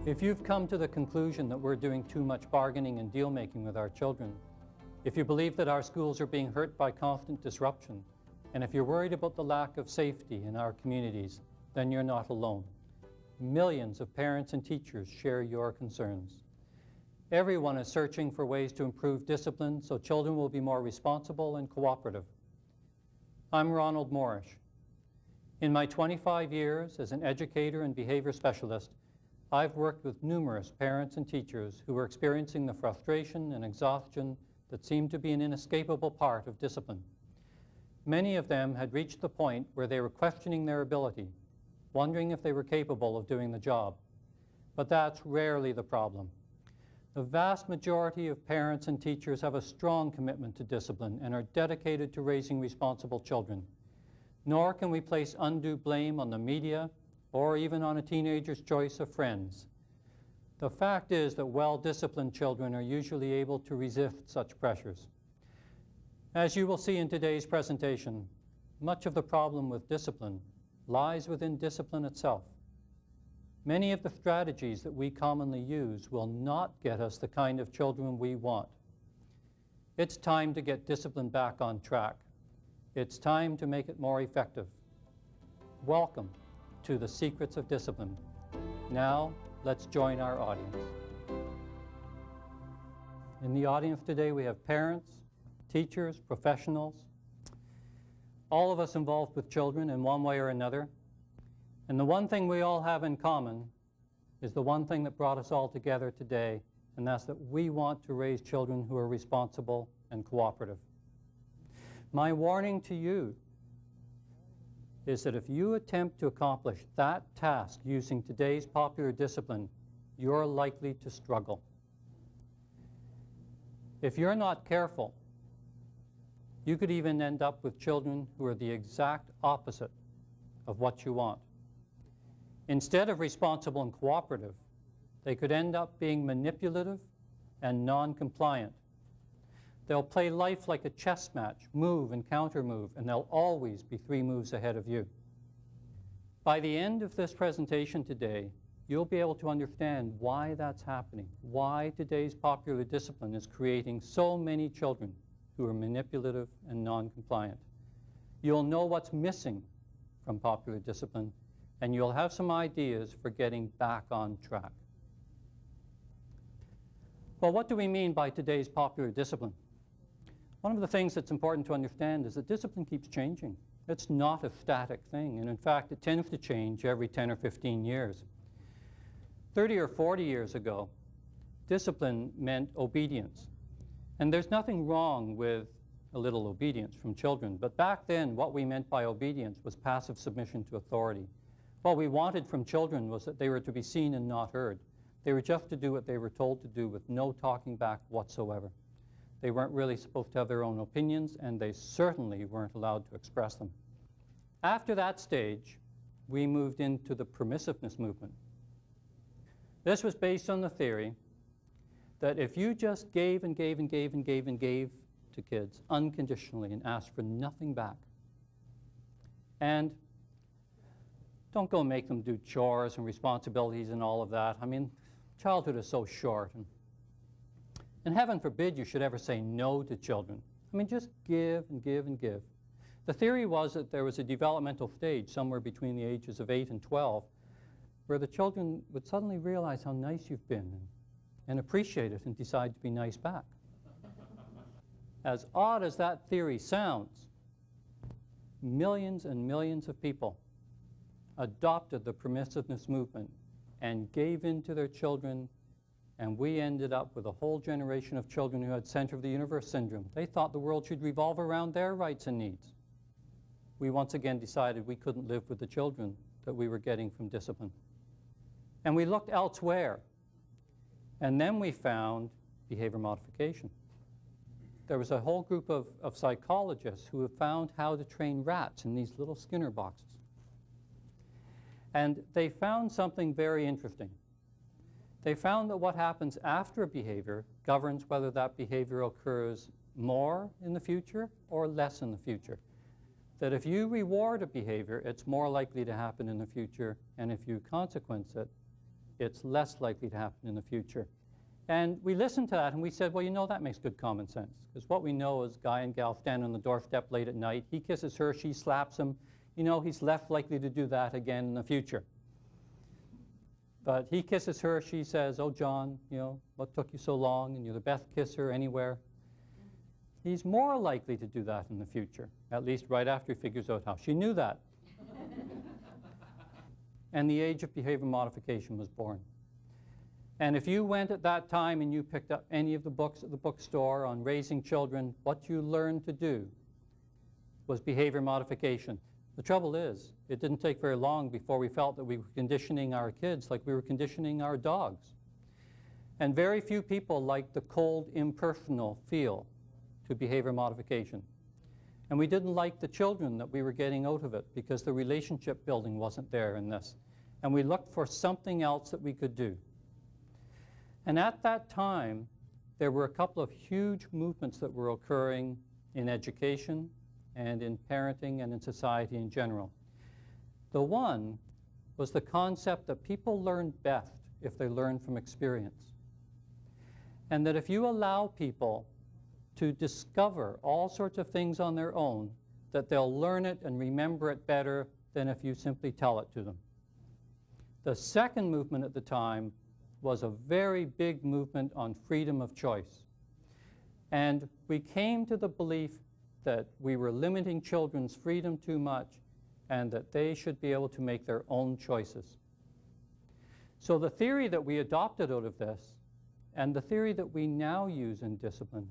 If you've come to the conclusion that we're doing too much bargaining and deal-making with our children, if you believe that our schools are being hurt by constant disruption, and if you're worried about the lack of safety in our communities, then you're not alone. Millions of parents and teachers share your concerns. Everyone is searching for ways to improve discipline so children will be more responsible and cooperative. I'm Ronald Morrish. In my 25 years as an educator and behavior specialist, I've worked with numerous parents and teachers who were experiencing the frustration and exhaustion that seemed to be an inescapable part of discipline. Many of them had reached the point where they were questioning their ability, wondering if they were capable of doing the job. But that's rarely the problem. The vast majority of parents and teachers have a strong commitment to discipline and are dedicated to raising responsible children. Nor can we place undue blame on the media or even on a teenager's choice of friends. The fact is that well-disciplined children are usually able to resist such pressures. As you will see in today's presentation, much of the problem with discipline lies within discipline itself. Many of the strategies that we commonly use will not get us the kind of children we want. It's time to get discipline back on track. It's time to make it more effective. Welcome to the Secrets of Discipline. Now, let's join our audience. In the audience today, we have parents, teachers, professionals, all of us involved with children in one way or another. And the one thing we all have in common is the one thing that brought us all together today, and that's that we want to raise children who are responsible and cooperative. My warning to you is that if you attempt to accomplish that task using today's popular discipline, you're likely to struggle. If you're not careful, you could even end up with children who are the exact opposite of what you want. Instead of responsible and cooperative, they could end up being manipulative and non-compliant. They'll play life like a chess match, move and counter-move, and they'll always be 3 moves ahead of you. By the end of this presentation today, you'll be able to understand why that's happening, why today's popular discipline is creating so many children who are manipulative and non-compliant. You'll know what's missing from popular discipline, and you'll have some ideas for getting back on track. Well, what do we mean by today's popular discipline? One of the things that's important to understand is that discipline keeps changing. It's not a static thing, and in fact, it tends to change every 10 or 15 years. 30 or 40 years ago, discipline meant obedience. And there's nothing wrong with a little obedience from children, but back then, what we meant by obedience was passive submission to authority. What we wanted from children was that they were to be seen and not heard. They were just to do what they were told to do with no talking back whatsoever. They weren't really supposed to have their own opinions, and they certainly weren't allowed to express them. After that stage, we moved into the permissiveness movement. This was based on the theory that if you just gave and gave and gave and gave and gave to kids unconditionally and asked for nothing back, and don't go make them do chores and responsibilities and all of that. I mean, childhood is so short. And heaven forbid you should ever say no to children. I mean, just give and give and give. The theory was that there was a developmental stage somewhere between the ages of 8 and 12 where the children would suddenly realize how nice you've been and appreciate it and decide to be nice back. As odd as that theory sounds, millions and millions of people adopted the permissiveness movement and gave in to their children, and we ended up with a whole generation of children who had center of the universe syndrome. They thought the world should revolve around their rights and needs. We once again decided we couldn't live with the children that we were getting from discipline. And we looked elsewhere, and then we found behavior modification. There was a whole group of psychologists who have found how to train rats in these little Skinner boxes. And they found something very interesting. They found that what happens after a behavior governs whether that behavior occurs more in the future or less in the future. That if you reward a behavior, it's more likely to happen in the future, and if you consequence it, it's less likely to happen in the future. And we listened to that and we said, well, you know, that makes good common sense. Because what we know is guy and gal stand on the doorstep late at night, he kisses her, she slaps him, you know, he's less likely to do that again in the future. But he kisses her, she says, oh, John, you know, what took you so long? And you're the best kisser anywhere. He's more likely to do that in the future, at least right after he figures out how. She knew that. And the age of behavior modification was born. And if you went at that time and you picked up any of the books at the bookstore on raising children, what you learned to do was behavior modification. The trouble is, it didn't take very long before we felt that we were conditioning our kids like we were conditioning our dogs. And very few people like the cold, impersonal feel to behavior modification. And we didn't like the children that we were getting out of it because the relationship building wasn't there in this. And we looked for something else that we could do. And at that time, there were a couple of huge movements that were occurring in education and in parenting and in society in general. The one was the concept that people learn best if they learn from experience. And that if you allow people to discover all sorts of things on their own, that they'll learn it and remember it better than if you simply tell it to them. The second movement at the time was a very big movement on freedom of choice. And we came to the belief that we were limiting children's freedom too much and that they should be able to make their own choices. So the theory that we adopted out of this, and the theory that we now use in discipline,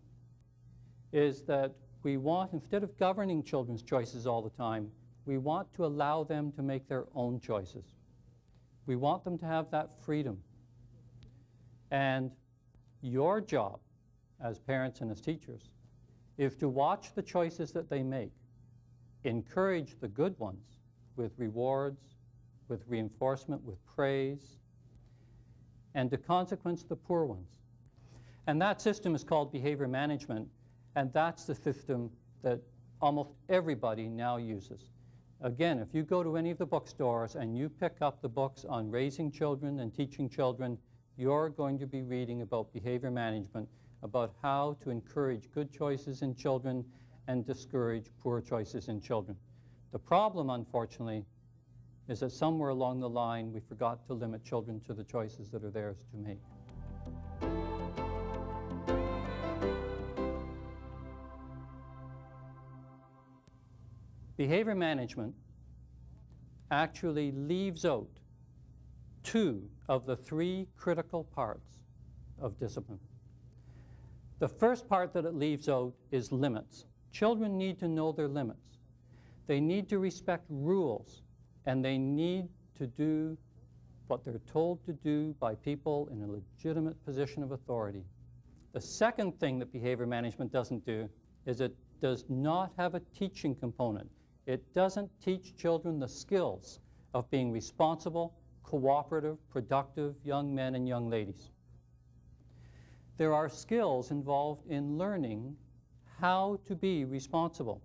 is that we want, instead of governing children's choices all the time, we want to allow them to make their own choices. We want them to have that freedom. And your job as parents and as teachers is to watch the choices that they make, encourage the good ones with rewards, with reinforcement, with praise, and to consequence the poor ones. And that system is called behavior management, and that's the system that almost everybody now uses. Again, if you go to any of the bookstores and you pick up the books on raising children and teaching children, you're going to be reading about behavior management, about how to encourage good choices in children and discourage poor choices in children. The problem, unfortunately, is that somewhere along the line we forgot to limit children to the choices that are theirs to make. Behavior management actually leaves out two of the three critical parts of discipline. The first part that it leaves out is limits. Children need to know their limits. They need to respect rules, and they need to do what they're told to do by people in a legitimate position of authority. The second thing that behavior management doesn't do is it does not have a teaching component. It doesn't teach children the skills of being responsible, cooperative, productive young men and young ladies. There are skills involved in learning how to be responsible.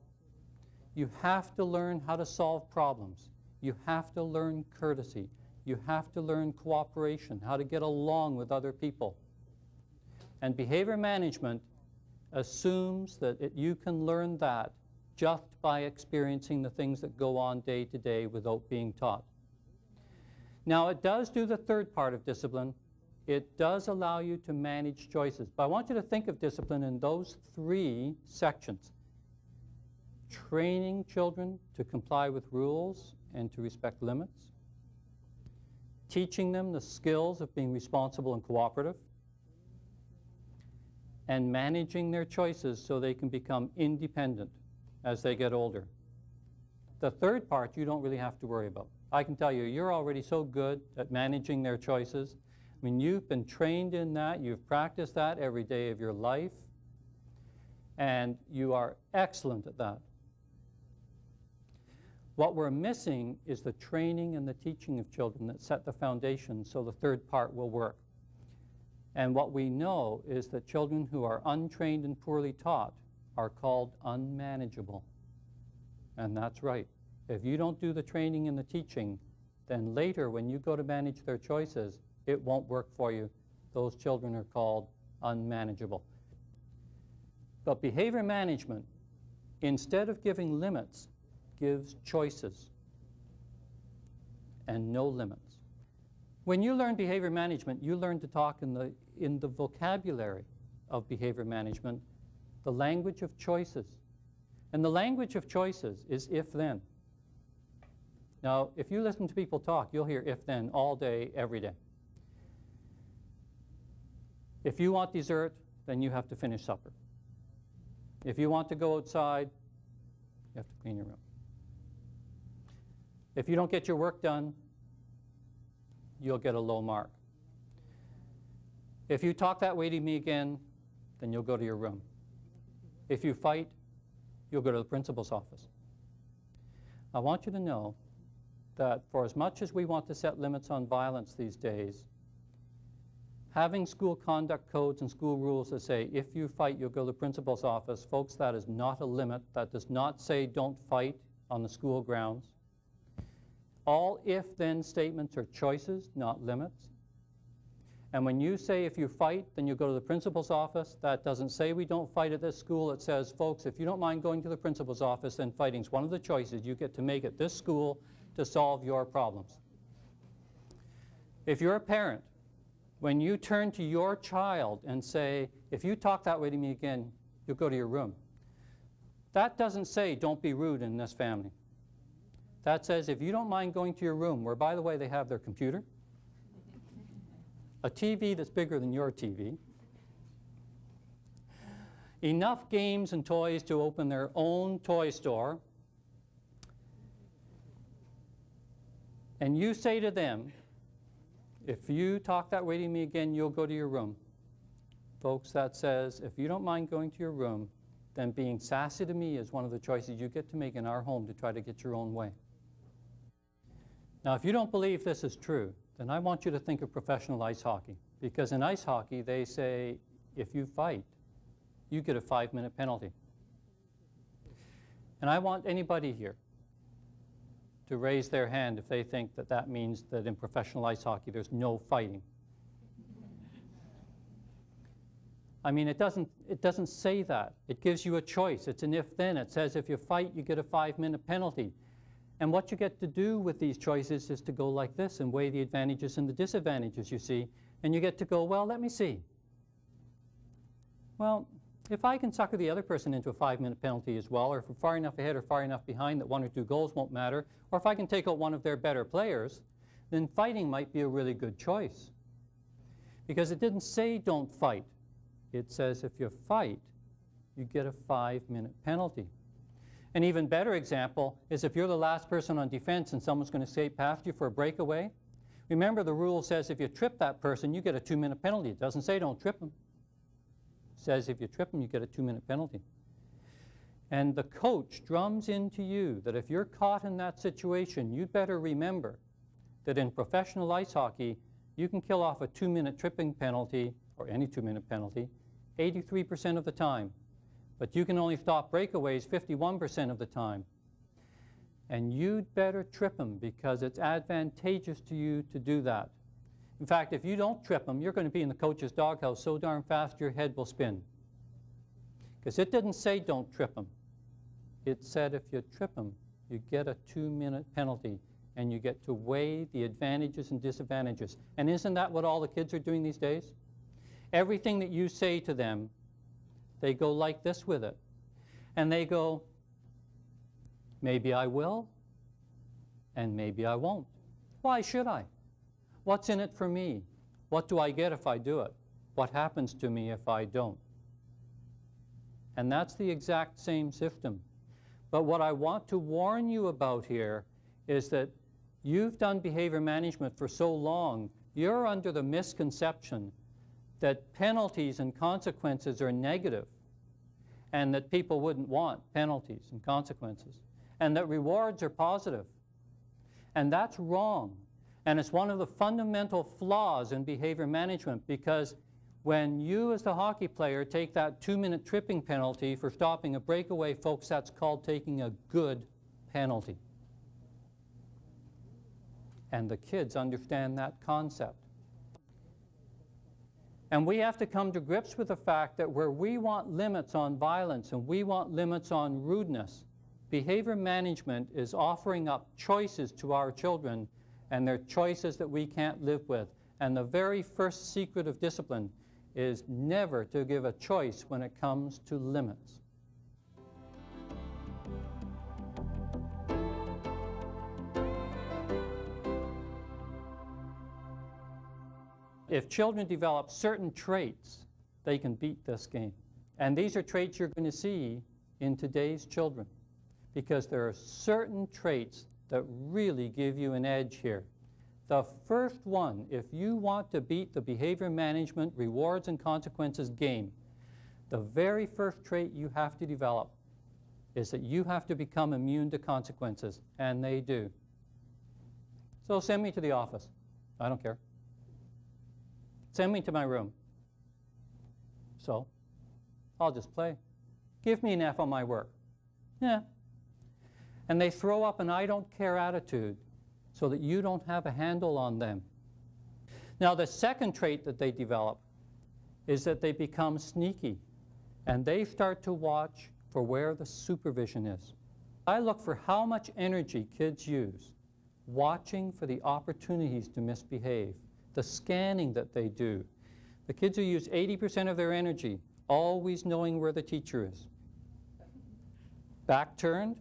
You have to learn how to solve problems. You have to learn courtesy. You have to learn cooperation, how to get along with other people. And behavior management assumes that you can learn that just by experiencing the things that go on day to day without being taught. Now, it does do the third part of discipline. It does allow you to manage choices. But I want you to think of discipline in those three sections. Training children to comply with rules and to respect limits. Teaching them the skills of being responsible and cooperative. And managing their choices so they can become independent as they get older. The third part you don't really have to worry about. I can tell you, you're already so good at managing their choices. I mean, you've been trained in that, you've practiced that every day of your life, and you are excellent at that. What we're missing is the training and the teaching of children that set the foundation so the third part will work. And what we know is that children who are untrained and poorly taught are called unmanageable. And that's right. If you don't do the training and the teaching, then later when you go to manage their choices, it won't work for you. Those children are called unmanageable. But behavior management, instead of giving limits, gives choices and no limits. When you learn behavior management, you learn to talk in the vocabulary of behavior management, the language of choices. And the language of choices is if-then. Now, if you listen to people talk, you'll hear if-then all day, every day. If you want dessert, then you have to finish supper. If you want to go outside, you have to clean your room. If you don't get your work done, you'll get a low mark. If you talk that way to me again, then you'll go to your room. If you fight, you'll go to the principal's office. I want you to know that for as much as we want to set limits on violence these days, having school conduct codes and school rules that say if you fight, you'll go to the principal's office, folks, that is not a limit. That does not say don't fight on the school grounds. All if-then statements are choices, not limits. And when you say if you fight, then you go to the principal's office, that doesn't say we don't fight at this school. It says, folks, if you don't mind going to the principal's office, then fighting's one of the choices you get to make at this school to solve your problems. If you're a parent, when you turn to your child and say, if you talk that way to me again, you'll go to your room. That doesn't say don't be rude in this family. That says if you don't mind going to your room, where by the way they have their computer, a TV that's bigger than your TV, enough games and toys to open their own toy store, and you say to them, if you talk that way to me again, you'll go to your room. Folks, that says if you don't mind going to your room, then being sassy to me is one of the choices you get to make in our home to try to get your own way. Now, if you don't believe this is true, then I want you to think of professional ice hockey. Because in ice hockey, they say if you fight, you get a 5-minute penalty. And I want anybody here to raise their hand if they think that that means that in professional ice hockey there's no fighting. I mean, it doesn't say that. It gives you a choice. It's an if-then. It says if you fight, you get a 5-minute penalty. And what you get to do with these choices is to go like this and weigh the advantages and the disadvantages, you see. And you get to go, well, let me see. Well, if I can sucker the other person into a 5-minute penalty as well, or if we're far enough ahead or far enough behind that 1 or 2 goals won't matter, or if I can take out one of their better players, then fighting might be a really good choice. Because it didn't say don't fight. It says if you fight, you get a 5-minute penalty. An even better example is if you're the last person on defense and someone's going to skate past you for a breakaway. Remember, the rule says if you trip that person, you get a 2-minute penalty. It doesn't say don't trip them. It says if you trip them, you get a 2-minute penalty. And the coach drums into you that if you're caught in that situation, you'd better remember that in professional ice hockey, you can kill off a 2-minute tripping penalty, or any 2-minute penalty, 83% of the time. But you can only stop breakaways 51% of the time. And you'd better trip them because it's advantageous to you to do that. In fact, if you don't trip them, you're going to be in the coach's doghouse so darn fast your head will spin. Because it didn't say don't trip them. It said if you trip them, you get a 2-minute penalty and you get to weigh the advantages and disadvantages. And isn't that what all the kids are doing these days? Everything that you say to them, they go like this with it. And they go, maybe I will, and maybe I won't. Why should I? What's in it for me? What do I get if I do it? What happens to me if I don't? And that's the exact same system. But what I want to warn you about here is that you've done behavior management for so long, you're under the misconception that penalties and consequences are negative, and that people wouldn't want penalties and consequences, and that rewards are positive. And that's wrong. And it's one of the fundamental flaws in behavior management, because when you as the hockey player take that 2-minute tripping penalty for stopping a breakaway, folks, that's called taking a good penalty. And the kids understand that concept. And we have to come to grips with the fact that where we want limits on violence and we want limits on rudeness, behavior management is offering up choices to our children, and they're choices that we can't live with. And the very first secret of discipline is never to give a choice when it comes to limits. If children develop certain traits, they can beat this game. And these are traits you're going to see in today's children, because there are certain traits that really give you an edge here. The first one, if you want to beat the behavior management rewards and consequences game, the very first trait you have to develop is that you have to become immune to consequences, and they do. So send me to the office. I don't care. Send me to my room. So I'll just play. Give me an F on my work. Yeah. And they throw up an I don't care attitude so that you don't have a handle on them. Now, the second trait that they develop is that they become sneaky, and they start to watch for where the supervision is. I look for how much energy kids use watching for the opportunities to misbehave, the scanning that they do. The kids who use 80% of their energy always knowing where the teacher is. Back turned,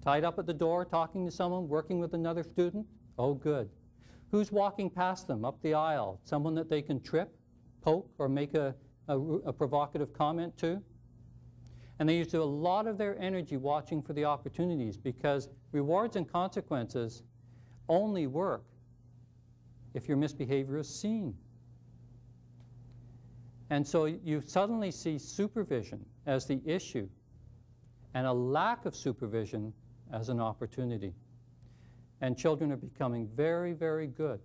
tied up at the door, talking to someone, working with another student. Oh, good. Who's walking past them up the aisle? Someone that they can trip, poke, or make a provocative comment to? And they use a lot of their energy watching for the opportunities, because rewards and consequences only work if your misbehavior is seen. And so you suddenly see supervision as the issue and a lack of supervision as an opportunity. And children are becoming very, very good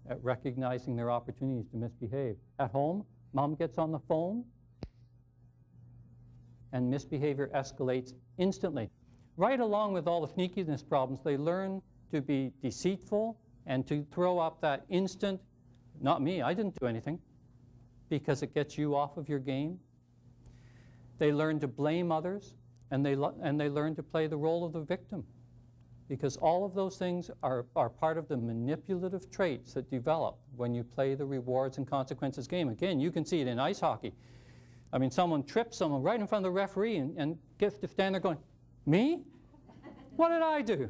at recognizing their opportunities to misbehave. At home, mom gets on the phone and misbehavior escalates instantly. Right along with all the sneakiness problems, they learn to be deceitful and to throw up that instant, not me, I didn't do anything, because it gets you off of your game. They learn to blame others, and they learn to play the role of the victim, because all of those things are part of the manipulative traits that develop when you play the rewards and consequences game. Again, you can see it in ice hockey. I mean, someone trips someone right in front of the referee and gets to stand there going, me? What did I do?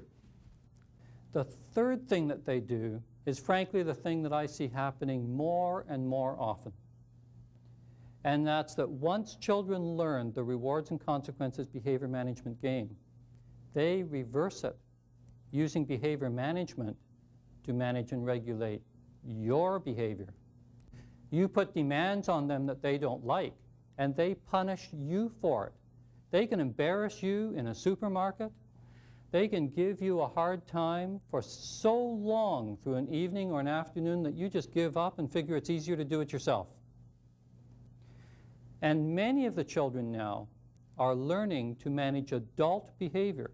The third thing that they do is, frankly, the thing that I see happening more and more often. And that's that once children learn the rewards and consequences behavior management game, they reverse it using behavior management to manage and regulate your behavior. You put demands on them that they don't like, and they punish you for it. They can embarrass you in a supermarket. They can give you a hard time for so long through an evening or an afternoon that you just give up and figure it's easier to do it yourself. And many of the children now are learning to manage adult behavior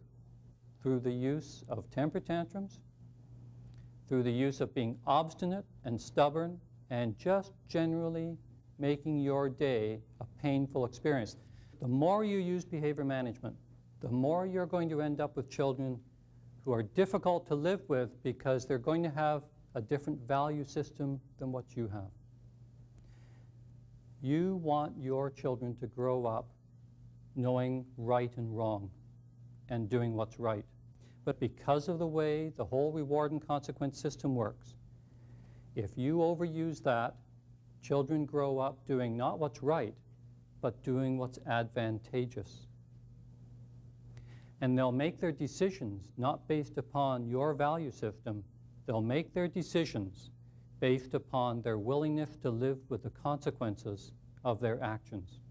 through the use of temper tantrums, through the use of being obstinate and stubborn, and just generally making your day a painful experience. The more you use behavior management, the more you're going to end up with children who are difficult to live with, because they're going to have a different value system than what you have. You want your children to grow up knowing right and wrong and doing what's right. But because of the way the whole reward and consequence system works, if you overuse that, children grow up doing not what's right, but doing what's advantageous. And they'll make their decisions not based upon your value system. They'll make their decisions based upon their willingness to live with the consequences of their actions.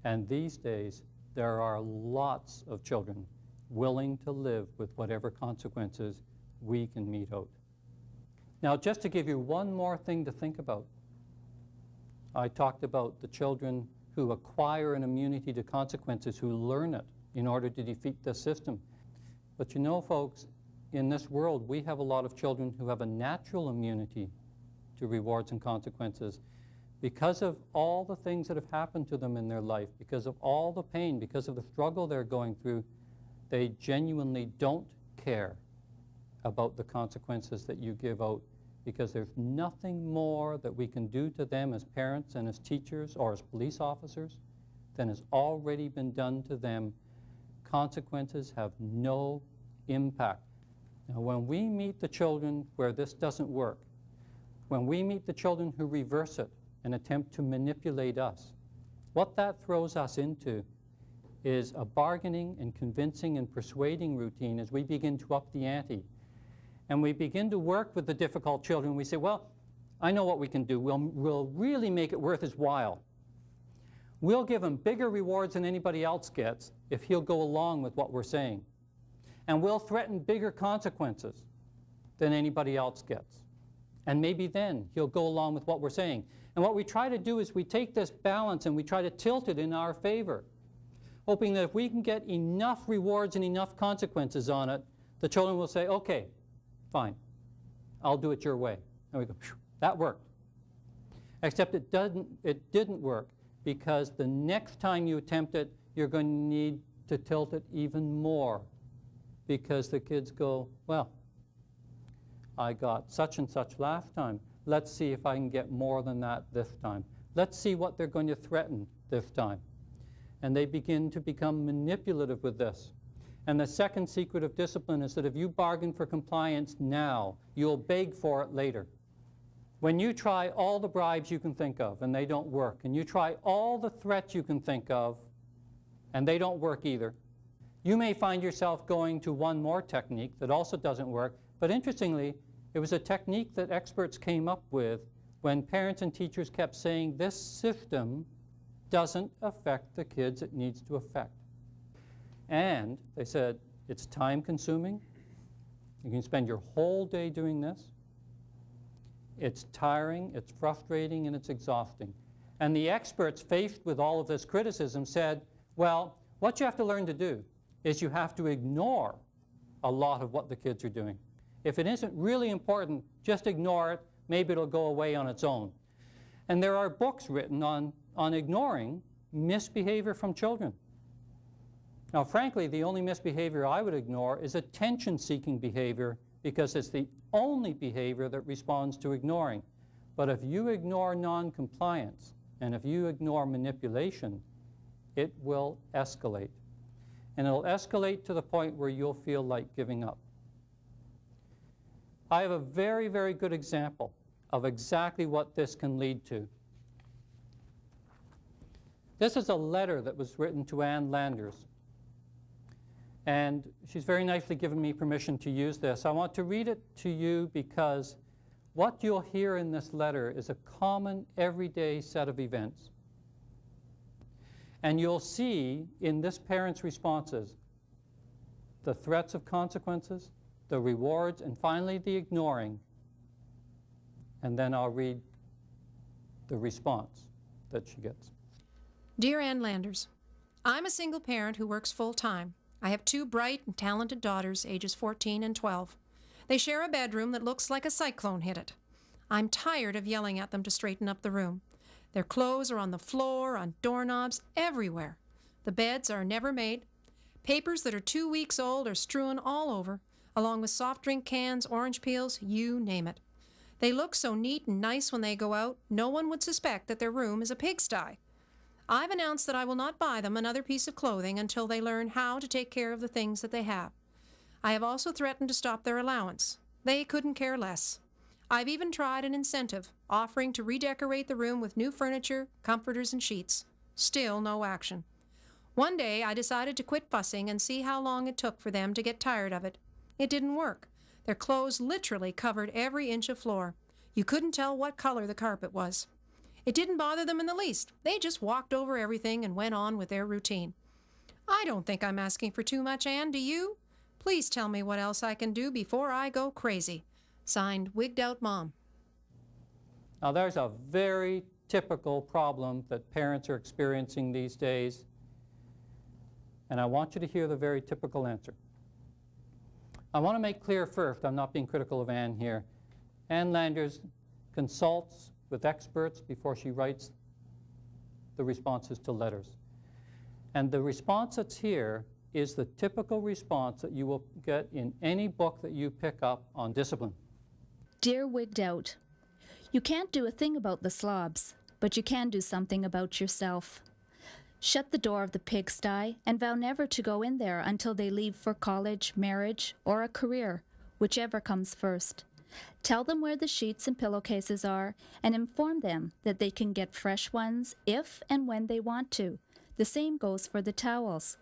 And these days, there are lots of children willing to live with whatever consequences we can mete out. Now, just to give you one more thing to think about, I talked about the children who acquire an immunity to consequences, who learn it in order to defeat the system. But you know, folks, in this world, we have a lot of children who have a natural immunity to rewards and consequences. because of all the things that have happened to them in their life, because of all the pain, because of the struggle they're going through, they genuinely don't care about the consequences that you give out, because there's nothing more that we can do to them as parents and as teachers or as police officers than has already been done to them. Consequences have no impact. Now, when we meet the children where this doesn't work, when we meet the children who reverse it and attempt to manipulate us, what that throws us into is a bargaining and convincing and persuading routine as we begin to up the ante. And we begin to work with the difficult children. We say, well, I know what we can do. We'll really make it worth his while. We'll give him bigger rewards than anybody else gets if he'll go along with what we're saying. And we'll threaten bigger consequences than anybody else gets. And maybe then he'll go along with what we're saying. And what we try to do is we take this balance and we try to tilt it in our favor, hoping that if we can get enough rewards and enough consequences on it, the children will say, okay, fine, I'll do it your way. And we go, phew, that worked. Except it didn't work, because the next time you attempt it, you're going to need to tilt it even more, because the kids go, well, I got such and such last time. Let's see if I can get more than that this time. Let's see what they're going to threaten this time. And they begin to become manipulative with this. And the second secret of discipline is that if you bargain for compliance now, you'll beg for it later. When you try all the bribes you can think of and they don't work, and you try all the threats you can think of and they don't work either, you may find yourself going to one more technique that also doesn't work. But interestingly, it was a technique that experts came up with when parents and teachers kept saying, this system doesn't affect the kids it needs to affect. And they said, it's time consuming. You can spend your whole day doing this. It's tiring, it's frustrating, and it's exhausting. And the experts, faced with all of this criticism, said, well, what you have to learn to do is you have to ignore a lot of what the kids are doing. If it isn't really important, just ignore it. Maybe it'll go away on its own. And there are books written on ignoring misbehavior from children. Now, frankly, the only misbehavior I would ignore is attention-seeking behavior, because it's the only behavior that responds to ignoring. But if you ignore non-compliance, and if you ignore manipulation, it will escalate. And it'll escalate to the point where you'll feel like giving up. I have a very, very good example of exactly what this can lead to. This is a letter that was written to Ann Landers. And she's very nicely given me permission to use this. I want to read it to you because what you'll hear in this letter is a common, everyday set of events. And you'll see in this parent's responses the threats of consequences, the rewards, and finally the ignoring. And then I'll read the response that she gets. Dear Ann Landers, I'm a single parent who works full-time. I have 2 bright and talented daughters, ages 14 and 12. They share a bedroom that looks like a cyclone hit it. I'm tired of yelling at them to straighten up the room. Their clothes are on the floor, on doorknobs, everywhere. The beds are never made. Papers that are 2 weeks old are strewn all over, along with soft drink cans, orange peels, you name it. They look so neat and nice when they go out, no one would suspect that their room is a pigsty. I've announced that I will not buy them another piece of clothing until they learn how to take care of the things that they have. I have also threatened to stop their allowance. They couldn't care less. I've even tried an incentive, offering to redecorate the room with new furniture, comforters, and sheets. Still no action. One day I decided to quit fussing and see how long it took for them to get tired of it. It didn't work. Their clothes literally covered every inch of floor. You couldn't tell what color the carpet was. It didn't bother them in the least. They just walked over everything and went on with their routine. I don't think I'm asking for too much, Ann, do you? Please tell me what else I can do before I go crazy. Signed, Wigged Out Mom. Now, there's a very typical problem that parents are experiencing these days, and I want you to hear the very typical answer. I want to make clear first, I'm not being critical of Ann here. Ann Landers consults with experts before she writes the responses to letters. And the response that's here is the typical response that you will get in any book that you pick up on discipline. Dear Wigged Out, you can't do a thing about the slobs, but you can do something about yourself. Shut the door of the pigsty and vow never to go in there until they leave for college, marriage, or a career, whichever comes first. Tell them where the sheets and pillowcases are and inform them that they can get fresh ones if and when they want to. The same goes for the towels.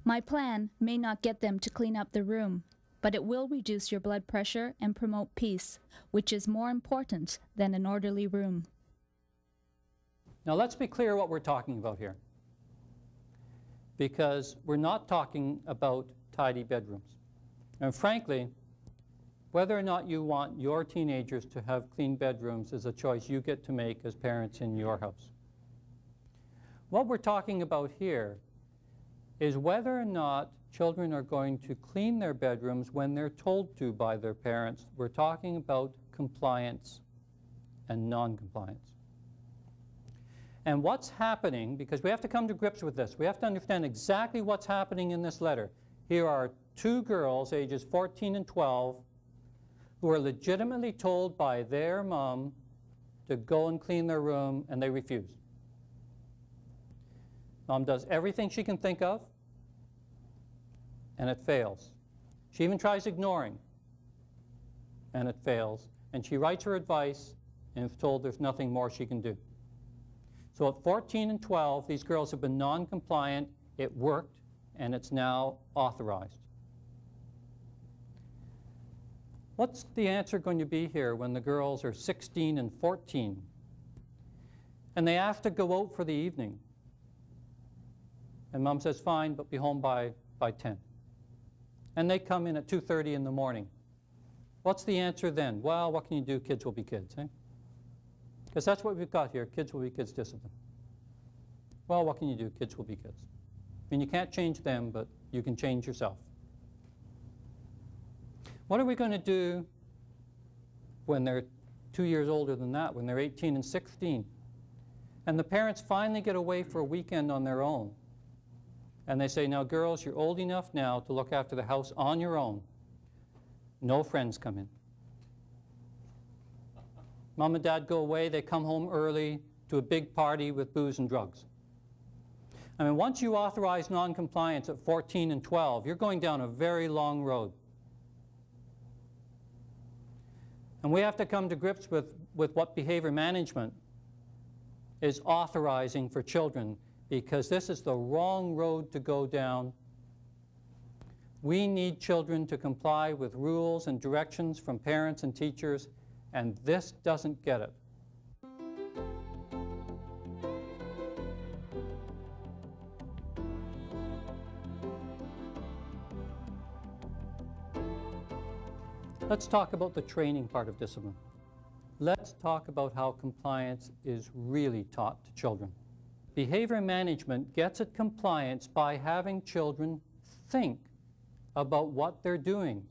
My plan may not get them to clean up the room, but it will reduce your blood pressure and promote peace, which is more important than an orderly room. Now let's be clear what we're talking about here, because we're not talking about tidy bedrooms. And frankly, whether or not you want your teenagers to have clean bedrooms is a choice you get to make as parents in your house. What we're talking about here is whether or not children are going to clean their bedrooms when they're told to by their parents. We're talking about compliance and non-compliance. And what's happening, because we have to come to grips with this, we have to understand exactly what's happening in this letter. Here are two girls, ages 14 and 12, who are legitimately told by their mom to go and clean their room, and they refuse. Mom does everything she can think of, and it fails. She even tries ignoring, and it fails. And she writes her advice and is told there's nothing more she can do. So at 14 and 12, these girls have been non-compliant, it worked, and it's now authorized. What's the answer going to be here when the girls are 16 and 14? And they have to go out for the evening. And Mom says, fine, but be home by 10. And they come in at 2:30 in the morning. What's the answer then? Well, what can you do? Kids will be kids, eh? Because that's what we've got here. Kids will be kids discipline. Well, what can you do? Kids will be kids. I mean, you can't change them, but you can change yourself. What are we going to do when they're 2 years older than that, when they're 18 and 16? And the parents finally get away for a weekend on their own. And they say, now girls, you're old enough now to look after the house on your own. No friends come in. Mom and Dad go away, they come home early to a big party with booze and drugs. I mean, once you authorize non-compliance at 14 and 12, you're going down a very long road. And we have to come to grips with what behavior management is authorizing for children, because this is the wrong road to go down. We need children to comply with rules and directions from parents and teachers, and this doesn't get it. Let's talk about the training part of discipline. Let's talk about how compliance is really taught to children. Behavior management gets at compliance by having children think about what they're doing.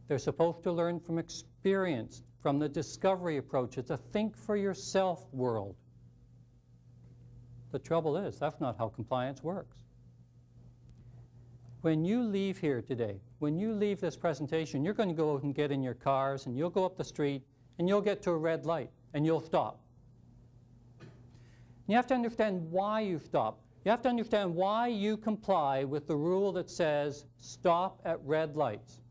They're supposed to learn from experience, from the discovery approach. It's a think for yourself world. The trouble is, that's not how compliance works. When you leave here today, when you leave this presentation, you're going to go out and get in your cars, and you'll go up the street, and you'll get to a red light, and you'll stop. You have to understand why you stop. You have to understand why you comply with the rule that says stop at red lights.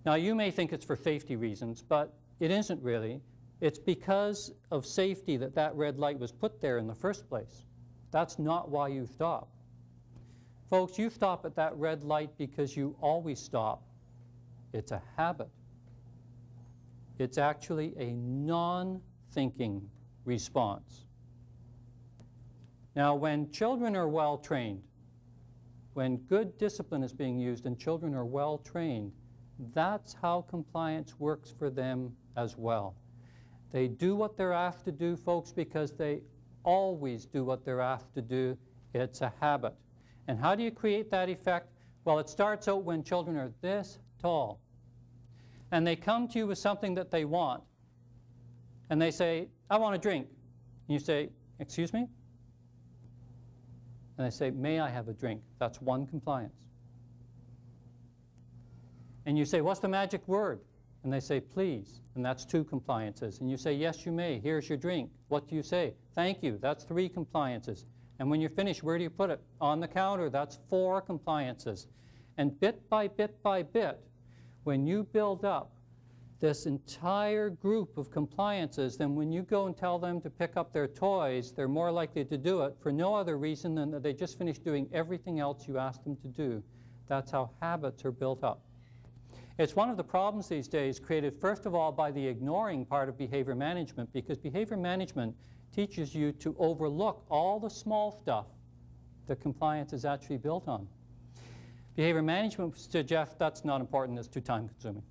Now, you may think it's for safety reasons, but it isn't really. It's because of safety that that red light was put there in the first place. That's not why you stop. Folks, you stop at that red light because you always stop. It's a habit. It's actually a non-thinking response. Now, when children are well trained, when good discipline is being used and children are well trained, that's how compliance works for them as well. They do what they're asked to do, folks, because they always do what they're asked to do. It's a habit. And how do you create that effect? Well, it starts out when children are this tall. And they come to you with something that they want. and they say, I want a drink. And you say, excuse me? And they say, may I have a drink? That's one compliance. And you say, what's the magic word? And they say, please. And that's two compliances. And you say, yes, you may. Here's your drink. What do you say? Thank you. That's three compliances. And when you're finished, where do you put it? On the counter. That's four compliances. And bit by bit by bit, when you build up this entire group of compliances, then when you go and tell them to pick up their toys, they're more likely to do it for no other reason than that they just finished doing everything else you asked them to do. That's how habits are built up. It's one of the problems these days created, first of all, by the ignoring part of behavior management, because behavior management teaches you to overlook all the small stuff that compliance is actually built on. Behavior management suggests that's not important, it's too time-consuming,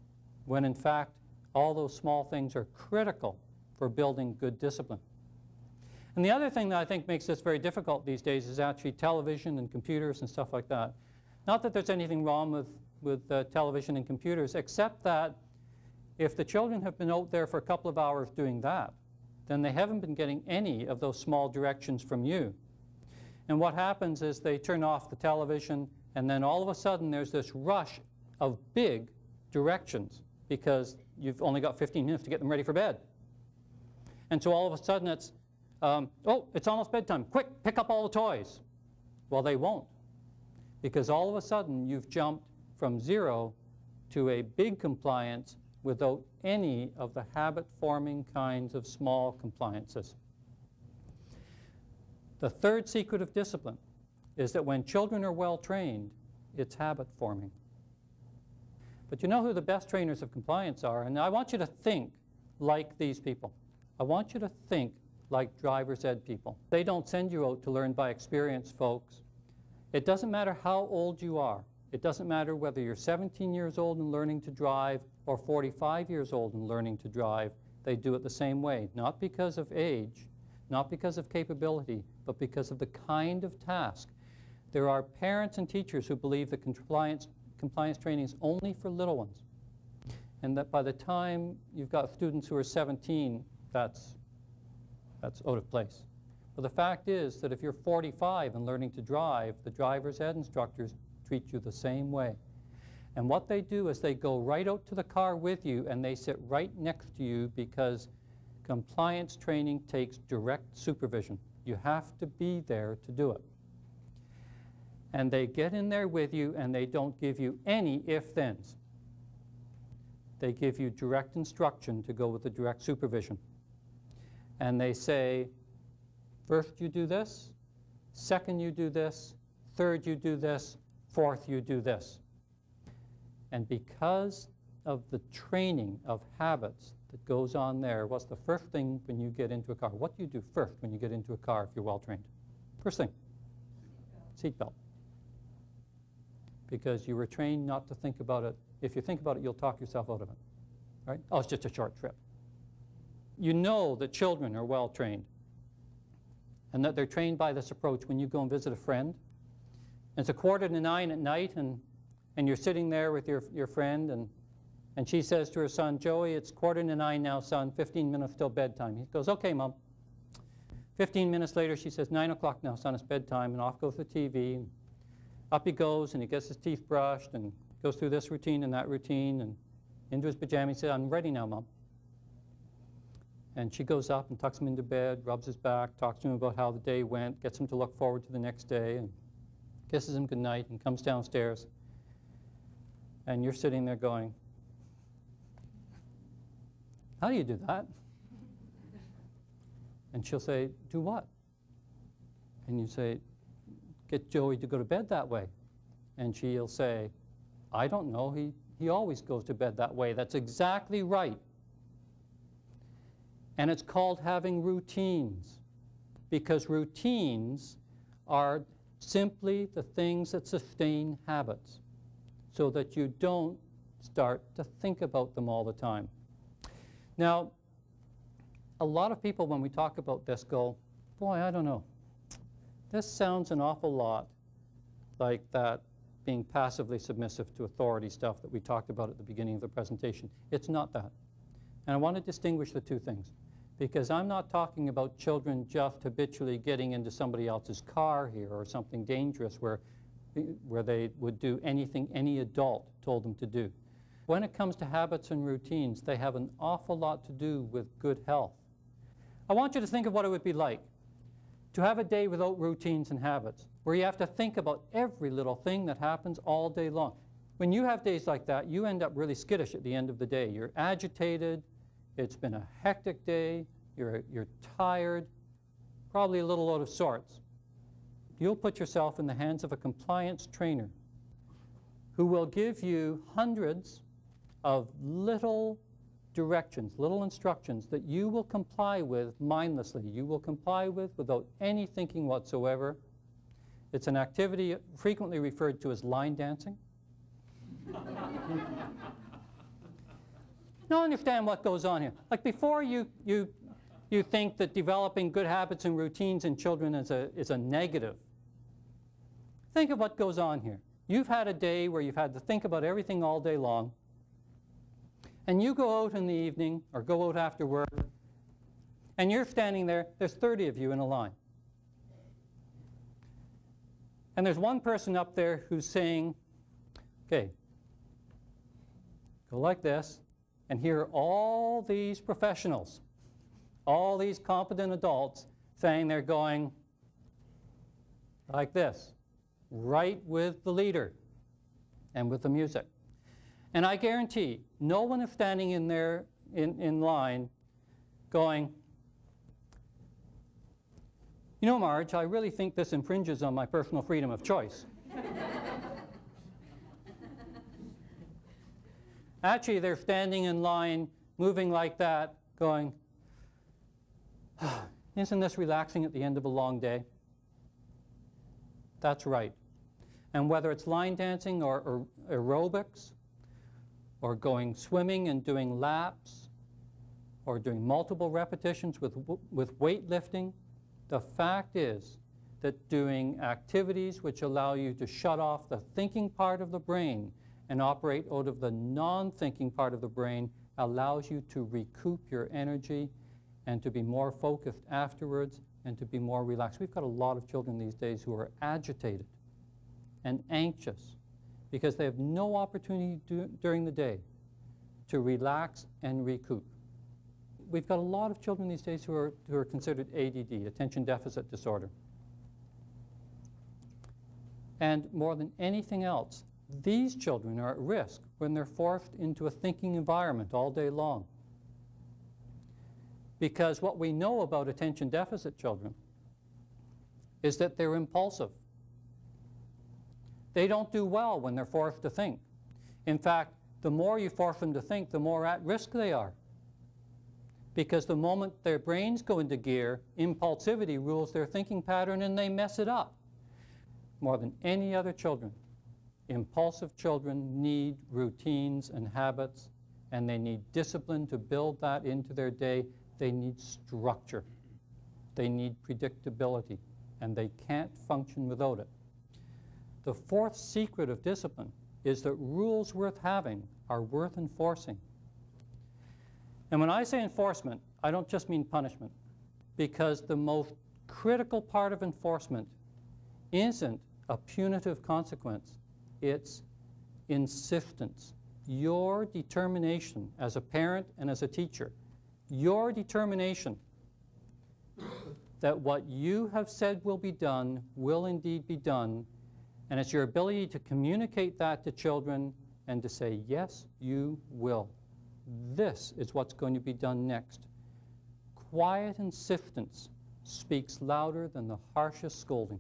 when in fact, all those small things are critical for building good discipline. And the other thing that I think makes this very difficult these days is actually television and computers and stuff like that. Not that there's anything wrong with television and computers, except that if the children have been out there for a couple of hours doing that, then they haven't been getting any of those small directions from you. And what happens is they turn off the television, and then all of a sudden there's this rush of big directions because you've only got 15 minutes to get them ready for bed. And so all of a sudden it's, oh, it's almost bedtime. Quick, pick up all the toys. Well, they won't, because all of a sudden you've jumped from 0 to a big compliance without any of the habit-forming kinds of small compliances. The third secret of discipline is that when children are well trained, it's habit-forming. But you know who the best trainers of compliance are? And I want you to think like these people. I want you to think like driver's ed people. They don't send you out to learn by experience, folks. It doesn't matter how old you are. It doesn't matter whether you're 17 years old and learning to drive or 45 years old and learning to drive. They do it the same way, not because of age, not because of capability, but because of the kind of task. There are parents and teachers who believe that compliance training is only for little ones, and that by the time you've got students who are 17, that's out of place. But the fact is that if you're 45 and learning to drive, the driver's ed instructors treat you the same way. And what they do is they go right out to the car with you and they sit right next to you, because compliance training takes direct supervision. You have to be there to do it. And they get in there with you and they don't give you any if-thens. They give you direct instruction to go with the direct supervision. And they say, first you do this, second you do this, third you do this, fourth you do this. And because of the training of habits that goes on there, what's the first thing when you get into a car? What do you do first when you get into a car if you're well trained? First thing, seatbelt. Because you were trained not to think about it. If you think about it, you'll talk yourself out of it. Right? Oh, it's just a short trip. You know that children are well trained and that they're trained by this approach when you go and visit a friend. And it's 8:45 at night, and you're sitting there with your friend, and she says to her son, Joey, it's 8:45 now, son, 15 minutes till bedtime. He goes, okay, Mom. 15 minutes later, she says, 9 o'clock now, son, it's bedtime, and off goes the TV. And up he goes, and he gets his teeth brushed, and goes through this routine and that routine, and into his pajamas. He says, I'm ready now, Mom. And she goes up and tucks him into bed, rubs his back, talks to him about how the day went, gets him to look forward to the next day, and kisses him goodnight, and comes downstairs. And you're sitting there going, how do you do that? And she'll say, do what? And you say, get Joey to go to bed that way. And she'll say, I don't know, he always goes to bed that way. That's exactly right. And it's called having routines, because routines are simply the things that sustain habits, so that you don't start to think about them all the time. Now, a lot of people, when we talk about this, go, boy, I don't know. This sounds an awful lot like that being passively submissive to authority stuff that we talked about at the beginning of the presentation. It's not that. And I want to distinguish the two things, because I'm not talking about children just habitually getting into somebody else's car here or something dangerous where they would do anything any adult told them to do. When it comes to habits and routines, they have an awful lot to do with good health. I want you to think of what it would be like to have a day without routines and habits, where you have to think about every little thing that happens all day long. When you have days like that, you end up really skittish at the end of the day. You're agitated, it's been a hectic day, you're tired, probably a little out of sorts. You'll put yourself in the hands of a compliance trainer who will give you hundreds of little directions, little instructions that you will comply with mindlessly. You will comply with without any thinking whatsoever. It's an activity frequently referred to as line dancing. Now understand what goes on here. Like before you think that developing good habits and routines in children is a negative, think of what goes on here. You've had a day where you've had to think about everything all day long, and you go out in the evening or go out after work, and you're standing there, there's 30 of you in a line. And there's one person up there who's saying, okay, go like this, and here are all these professionals, all these competent adults saying they're going like this, right with the leader and with the music. And I guarantee no one is standing in there in line going, you know, Marge, I really think this infringes on my personal freedom of choice. Actually, they're standing in line, moving like that, going, isn't this relaxing at the end of a long day? That's right. And whether it's line dancing or aerobics, or going swimming and doing laps, or doing multiple repetitions with weightlifting, the fact is that doing activities which allow you to shut off the thinking part of the brain and operate out of the non-thinking part of the brain allows you to recoup your energy and to be more focused afterwards and to be more relaxed. We've got a lot of children these days who are agitated and anxious because they have no opportunity during the day to relax and recoup. We've got a lot of children these days who are considered ADD, attention deficit disorder. And more than anything else, these children are at risk when they're forced into a thinking environment all day long. Because what we know about attention deficit children is that they're impulsive. They don't do well when they're forced to think. In fact, the more you force them to think, the more at risk they are. Because the moment their brains go into gear, impulsivity rules their thinking pattern and they mess it up. More than any other children, impulsive children need routines and habits, and they need discipline to build that into their day. They need structure. They need predictability, and they can't function without it. The fourth secret of discipline is that rules worth having are worth enforcing. And when I say enforcement, I don't just mean punishment, because the most critical part of enforcement isn't a punitive consequence. It's insistence. Your determination as a parent and as a teacher, your determination that what you have said will be done will indeed be done, and it's your ability to communicate that to children and to say, yes, you will. This is what's going to be done next. Quiet insistence speaks louder than the harshest scolding.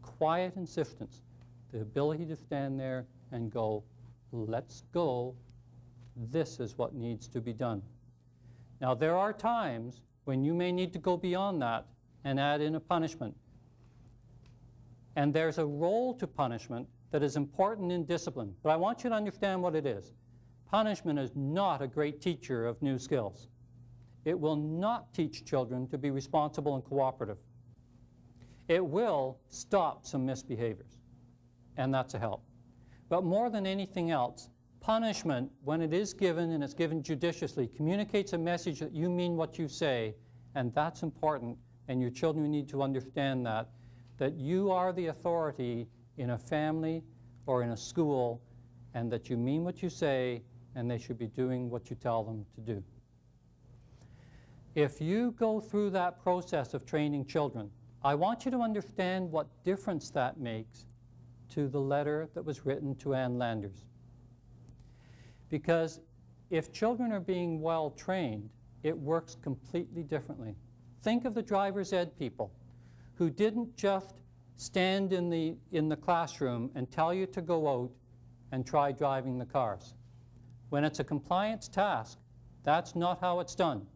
Quiet insistence, the ability to stand there and go, let's go, this is what needs to be done. Now, there are times when you may need to go beyond that and add in a punishment. And there's a role to punishment that is important in discipline. But I want you to understand what it is. Punishment is not a great teacher of new skills. It will not teach children to be responsible and cooperative. It will stop some misbehaviors, and that's a help. But more than anything else, Punishment, when it is given and it's given judiciously, communicates a message that you mean what you say, and that's important, and your children need to understand that you are the authority in a family or in a school, and that you mean what you say, and they should be doing what you tell them to do. If you go through that process of training children, I want you to understand what difference that makes to the letter that was written to Ann Landers. Because if children are being well trained, it works completely differently. Think of the driver's ed people who didn't just stand in the classroom and tell you to go out and try driving the cars. When it's a compliance task, that's not how it's done.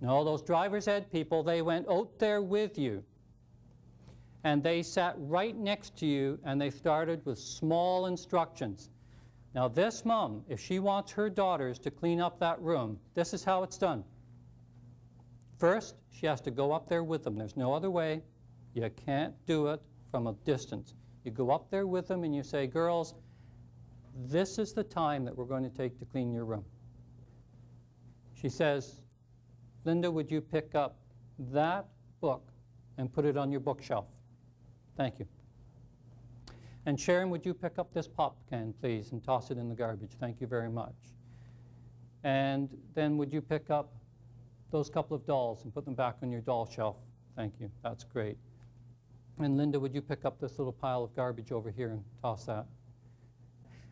No, those driver's ed people, they went out there with you. And they sat right next to you, and they started with small instructions. Now this mom, if she wants her daughters to clean up that room, this is how it's done. First, she has to go up there with them. There's no other way. You can't do it from a distance. You go up there with them and you say, girls, this is the time that we're going to take to clean your room. She says, Linda, would you pick up that book and put it on your bookshelf? Thank you. And Sharon, would you pick up this pop can, please, and toss it in the garbage? Thank you very much. And then would you pick up those couple of dolls and put them back on your doll shelf? Thank you. That's great. And Linda, would you pick up this little pile of garbage over here and toss that?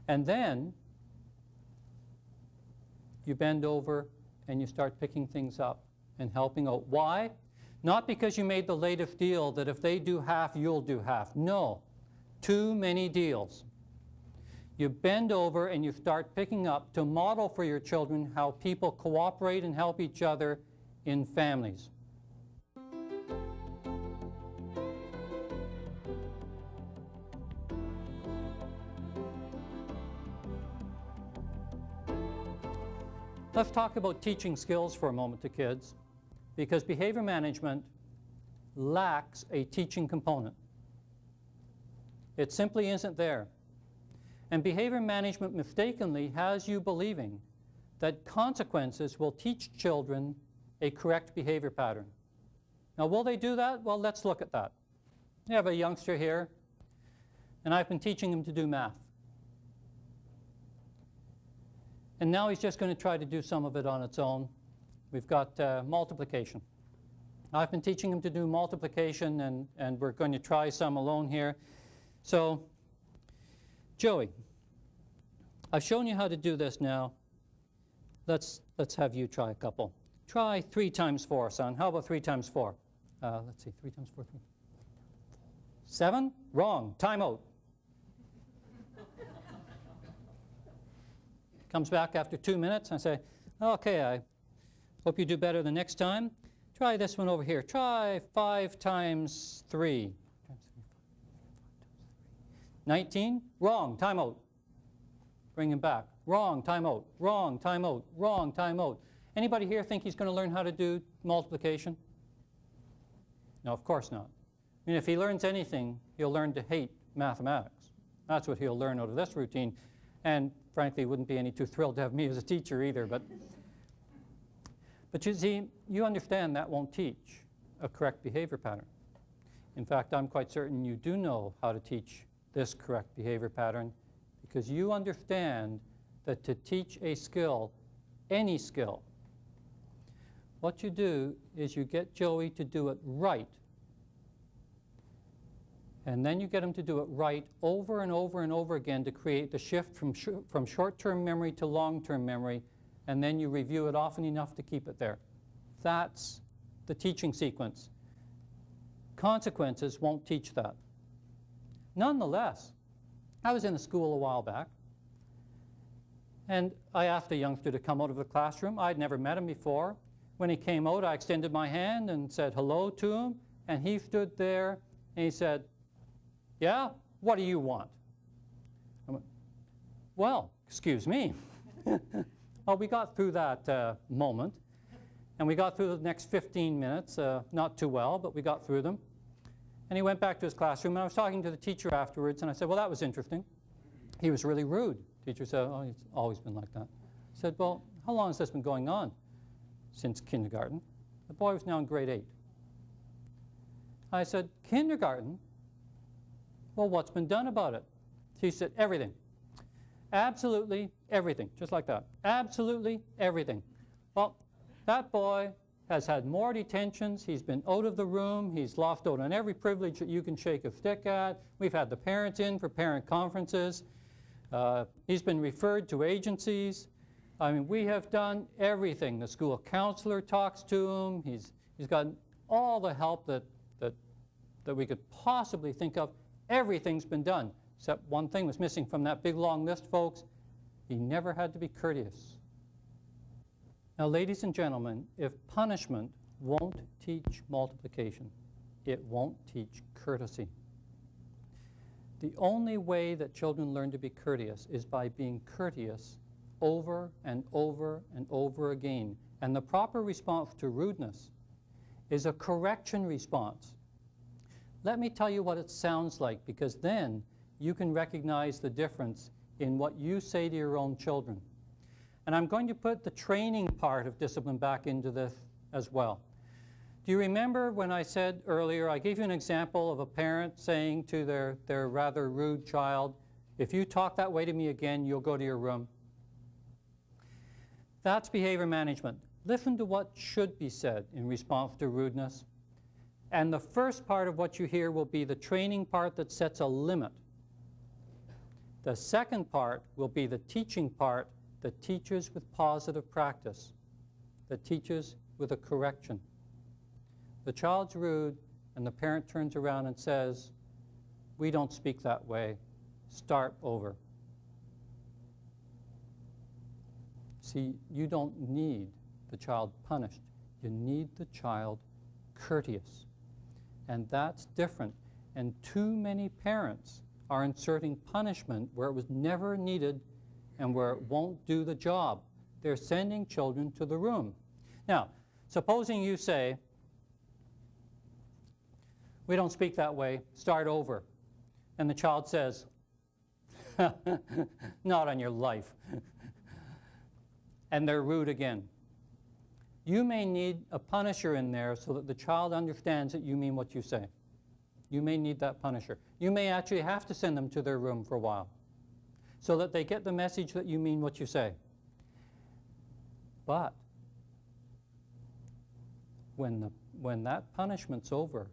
And then you bend over and you start picking things up and helping out. Why? Not because you made the latest deal that if they do half, you'll do half. No. Too many deals. You bend over and you start picking up to model for your children how people cooperate and help each other in families. Let's talk about teaching skills for a moment to kids, because behavior management lacks a teaching component. It simply isn't there. And behavior management mistakenly has you believing that consequences will teach children a correct behavior pattern. Now, will they do that? Well, let's look at that. You have a youngster here, and I've been teaching him to do math. And now he's just going to try to do some of it on its own. We've got multiplication. I've been teaching him to do multiplication, and we're going to try some alone here. So, Joey, I've shown you how to do this now. Let's have you try a couple. Try 3 times 4, son. How about 3 times 4? Let's see, 3 times 4, 3. 7? Wrong. Time out. Comes back after 2 minutes. I say, okay, I hope you do better the next time. Try this one over here. Try 5 times 3. 19? Wrong. Time out. Bring him back. Wrong. Time out. Wrong. Time out. Wrong. Time out. Anybody here think he's going to learn how to do multiplication? No, of course not. I mean, if he learns anything, he'll learn to hate mathematics. That's what he'll learn out of this routine. And frankly, wouldn't be any too thrilled to have me as a teacher either. But you see, you understand that won't teach a correct behavior pattern. In fact, I'm quite certain you do know how to teach this correct behavior pattern, because you understand that to teach a skill, any skill, what you do is you get Joey to do it right. And then you get him to do it right over and over and over again to create the shift from short-term memory to long-term memory, and then you review it often enough to keep it there. That's the teaching sequence. Consequences won't teach that. Nonetheless, I was in a school a while back, and I asked a youngster to come out of the classroom. I'd never met him before. When he came out, I extended my hand and said hello to him, and he stood there and he said, "Yeah, what do you want?" I went, "Well, excuse me." Well, we got through that moment, and we got through the next 15 minutes, not too well, but we got through them. And he went back to his classroom, and I was talking to the teacher afterwards, and I said, "Well, that was interesting." He was really rude to Teacher said, oh, it's always been like that. I said, well, how long has this been going on? Since kindergarten. The boy was now in grade 8. I said, kindergarten? Well, what's been done about it? She said, everything. Absolutely everything, just like that. Absolutely everything. Well, that boy has had more detentions. He's been out of the room. He's lost out on every privilege that you can shake a stick at. We've had the parents in for parent conferences. He's been referred to agencies. I mean, we have done everything. The school counselor talks to him. He's gotten all the help that we could possibly think of. Everything's been done, except one thing was missing from that big long list, folks. He never had to be courteous. Now, ladies and gentlemen, if punishment won't teach multiplication, it won't teach courtesy. The only way that children learn to be courteous is by being courteous over and over and over again. And the proper response to rudeness is a correction response. Let me tell you what it sounds like, because then you can recognize the difference in what you say to your own children. And I'm going to put the training part of discipline back into this as well. Do you remember when I said earlier, I gave you an example of a parent saying to their rather rude child, if you talk that way to me again, you'll go to your room? That's behavior management. Listen to what should be said in response to rudeness. And the first part of what you hear will be the training part that sets a limit. The second part will be the teaching part that teaches with positive practice, that teaches with a correction. The child's rude, and the parent turns around and says, we don't speak that way. Start over. See, you don't need the child punished. You need the child courteous. And that's different. And too many parents are inserting punishment where it was never needed and where it won't do the job. They're sending children to the room. Now, supposing you say, we don't speak that way, start over. And the child says, not on your life. And they're rude again. You may need a punisher in there so that the child understands that you mean what you say. You may need that punisher. You may actually have to send them to their room for a while so that they get the message that you mean what you say. But when that punishment's over,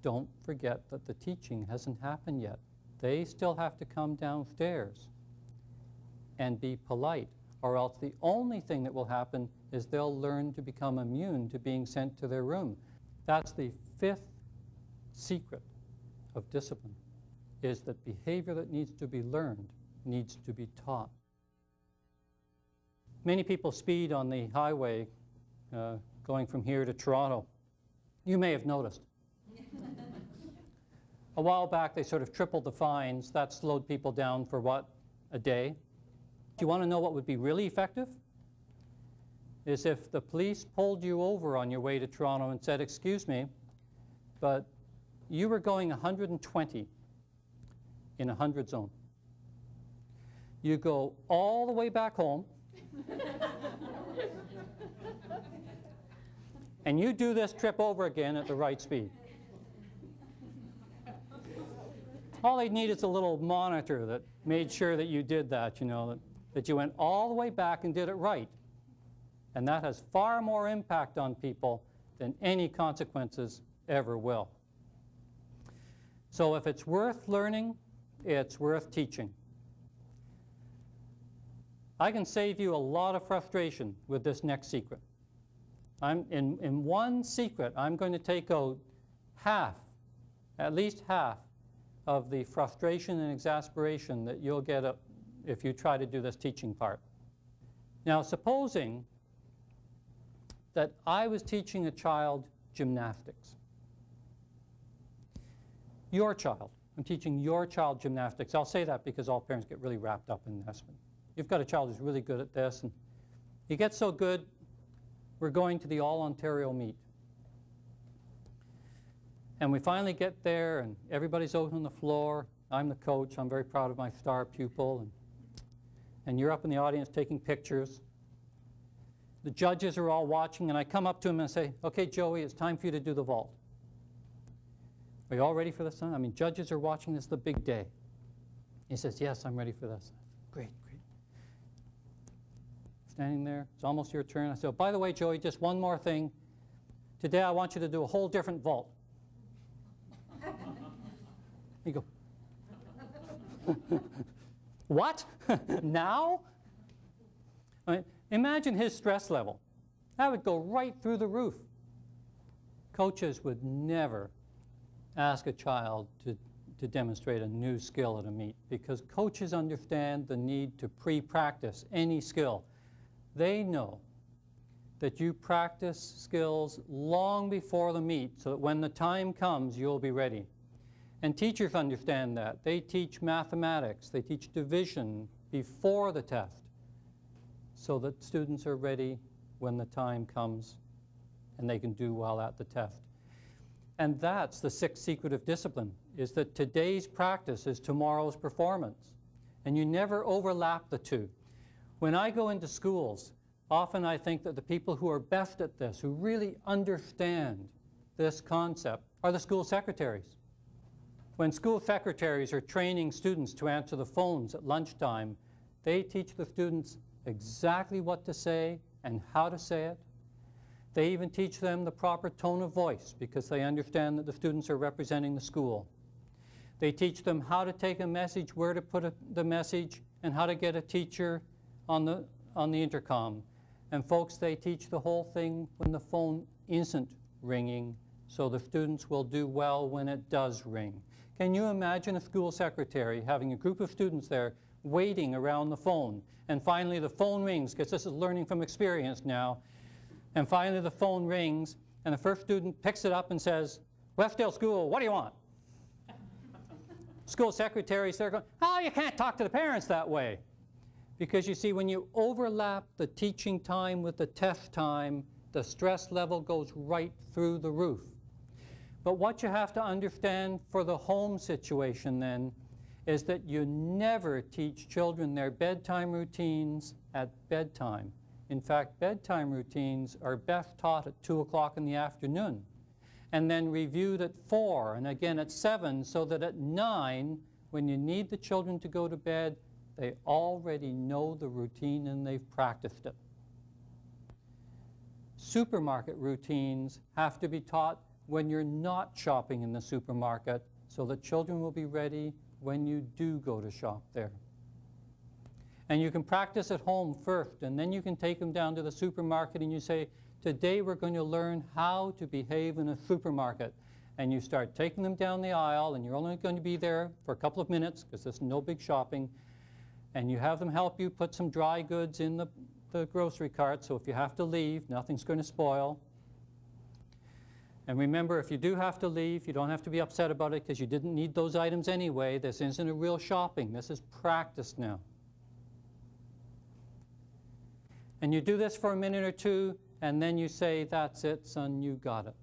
don't forget that the teaching hasn't happened yet. They still have to come downstairs and be polite, or else the only thing that will happen is they'll learn to become immune to being sent to their room. That's the fifth secret of discipline, is that behavior that needs to be learned needs to be taught. Many people speed on the highway going from here to Toronto. You may have noticed. A while back, they sort of tripled the fines. That slowed people down for what, a day? Do you want to know what would be really effective? Is if the police pulled you over on your way to Toronto and said, excuse me, but you were going 120 in a 100 zone. You go all the way back home, and you do this trip over again at the right speed. All they'd need is a little monitor that made sure that you did that, you know, that you went all the way back and did it right. And that has far more impact on people than any consequences ever will. So if it's worth learning, it's worth teaching. I can save you a lot of frustration with this next secret. In one secret, I'm going to take out half, at least half, of the frustration and exasperation that you'll get if you try to do this teaching part. Now, supposing that I was teaching a child gymnastics. Your child. I'm teaching your child gymnastics. I'll say that because all parents get really wrapped up in this. You've got a child who's really good at this, and he gets so good, we're going to the All-Ontario meet. And we finally get there, and everybody's out on the floor. I'm the coach. I'm very proud of my star pupil. and you're up in the audience taking pictures. The judges are all watching, and I come up to him and say, okay, Joey, it's time for you to do the vault. Are you all ready for this? I mean, judges are watching. This is the big day. He says, yes, I'm ready for this. Great, great. Standing there, it's almost your turn. I said, oh, by the way, Joey, just one more thing. Today I want you to do a whole different vault. You go, what? Now? I mean, imagine his stress level. That would go right through the roof. Coaches would never ask a child to demonstrate a new skill at a meet, because coaches understand the need to pre-practice any skill. They know that you practice skills long before the meet so that when the time comes, you'll be ready. And teachers understand that. They teach mathematics, they teach division before the test so that students are ready when the time comes and they can do well at the test. And that's the sixth secret of discipline, is that today's practice is tomorrow's performance. And you never overlap the two. When I go into schools, often I think that the people who are best at this, who really understand this concept, are the school secretaries. When school secretaries are training students to answer the phones at lunchtime, they teach the students exactly what to say and how to say it. They even teach them the proper tone of voice because they understand that the students are representing the school. They teach them how to take a message, where to put the message, and how to get a teacher on the intercom. And folks, they teach the whole thing when the phone isn't ringing, so the students will do well when it does ring. Can you imagine a school secretary having a group of students there waiting around the phone, and finally the phone rings, because this is learning from experience now, and finally the phone rings, and the first student picks it up and says, Westdale School, what do you want? School secretaries there going, oh, you can't talk to the parents that way. Because you see, when you overlap the teaching time with the test time, the stress level goes right through the roof. But what you have to understand for the home situation then is that you never teach children their bedtime routines at bedtime. In fact, bedtime routines are best taught at 2 o'clock in the afternoon, and then reviewed at 4 and again at 7, so that at 9, when you need the children to go to bed, they already know the routine and they've practiced it. Supermarket routines have to be taught when you're not shopping in the supermarket, so that children will be ready when you do go to shop there. And you can practice at home first, and then you can take them down to the supermarket and you say, today we're going to learn how to behave in a supermarket. And you start taking them down the aisle, and you're only going to be there for a couple of minutes because there's no big shopping. And you have them help you put some dry goods in the grocery cart, so if you have to leave, nothing's going to spoil. And remember, if you do have to leave, you don't have to be upset about it because you didn't need those items anyway. This isn't a real shopping. This is practice now. And you do this for a minute or two, and then you say, that's it, son, you got it.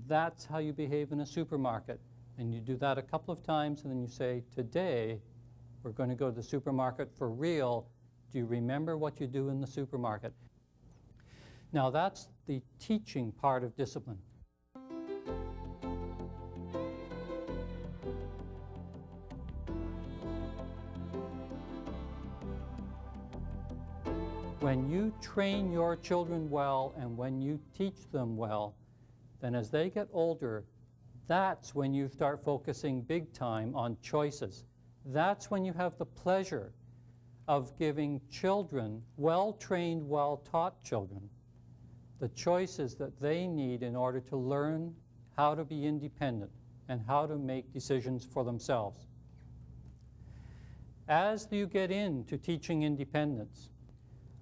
That's how you behave in a supermarket. And you do that a couple of times, and then you say, today, we're going to go to the supermarket for real. Do you remember what you do in the supermarket? Now, that's the teaching part of discipline. When you train your children well and when you teach them well, then as they get older, that's when you start focusing big time on choices. That's when you have the pleasure of giving children, well-trained, well-taught children, the choices that they need in order to learn how to be independent and how to make decisions for themselves. As you get into teaching independence,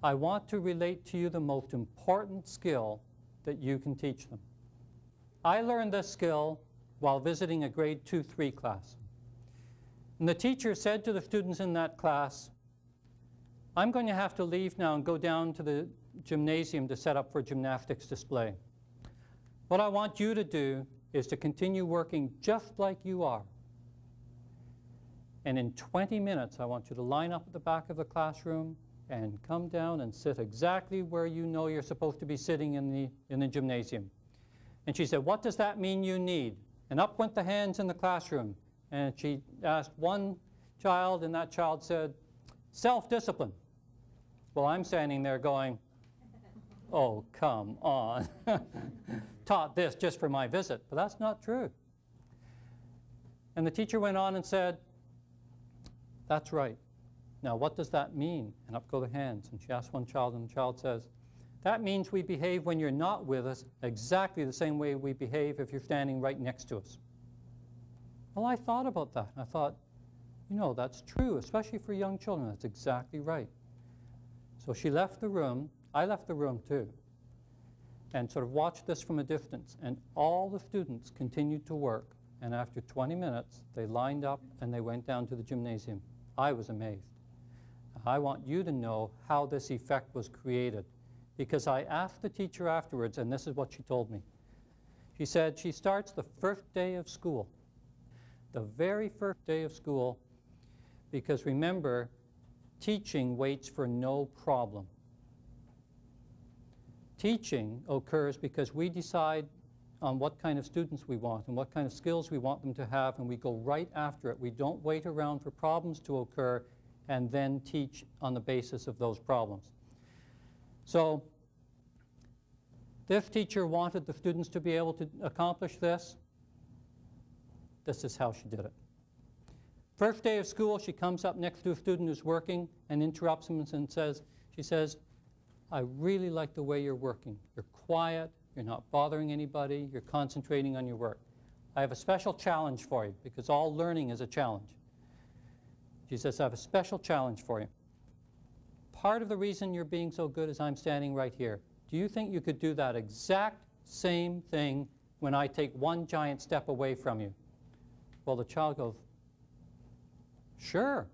I want to relate to you the most important skill that you can teach them. I learned this skill while visiting a grade 2-3 class. And the teacher said to the students in that class, I'm going to have to leave now and go down to the gymnasium to set up for a gymnastics display. What I want you to do is to continue working just like you are. And in 20 minutes, I want you to line up at the back of the classroom and come down and sit exactly where you know you're supposed to be sitting in the gymnasium. And she said, what does that mean you need? And up went the hands in the classroom. And she asked one child, and that child said, self-discipline. Well, I'm standing there going, oh, come on. Taught this just for my visit, but that's not true. And the teacher went on and said, that's right. Now, what does that mean? And up go the hands. And she asked one child, and the child says, that means we behave when you're not with us exactly the same way we behave if you're standing right next to us. Well, I thought about that. I thought, you know, that's true, especially for young children. That's exactly right. So she left the room. I left the room too, and sort of watched this from a distance. And all the students continued to work. And after 20 minutes, they lined up and they went down to the gymnasium. I was amazed. I want you to know how this effect was created, because I asked the teacher afterwards, and this is what she told me. She said she starts the first day of school, the very first day of school, because remember, teaching waits for no problem. Teaching occurs because we decide on what kind of students we want and what kind of skills we want them to have, and we go right after it. We don't wait around for problems to occur and then teach on the basis of those problems. So this teacher wanted the students to be able to accomplish this. This is how she did it. First day of school, she comes up next to a student who's working and interrupts him and says, she says, I really like the way you're working. You're quiet, you're not bothering anybody, you're concentrating on your work. I have a special challenge for you, because all learning is a challenge. She says, I have a special challenge for you. Part of the reason you're being so good is I'm standing right here. Do you think you could do that exact same thing when I take one giant step away from you? Well, the child goes, sure.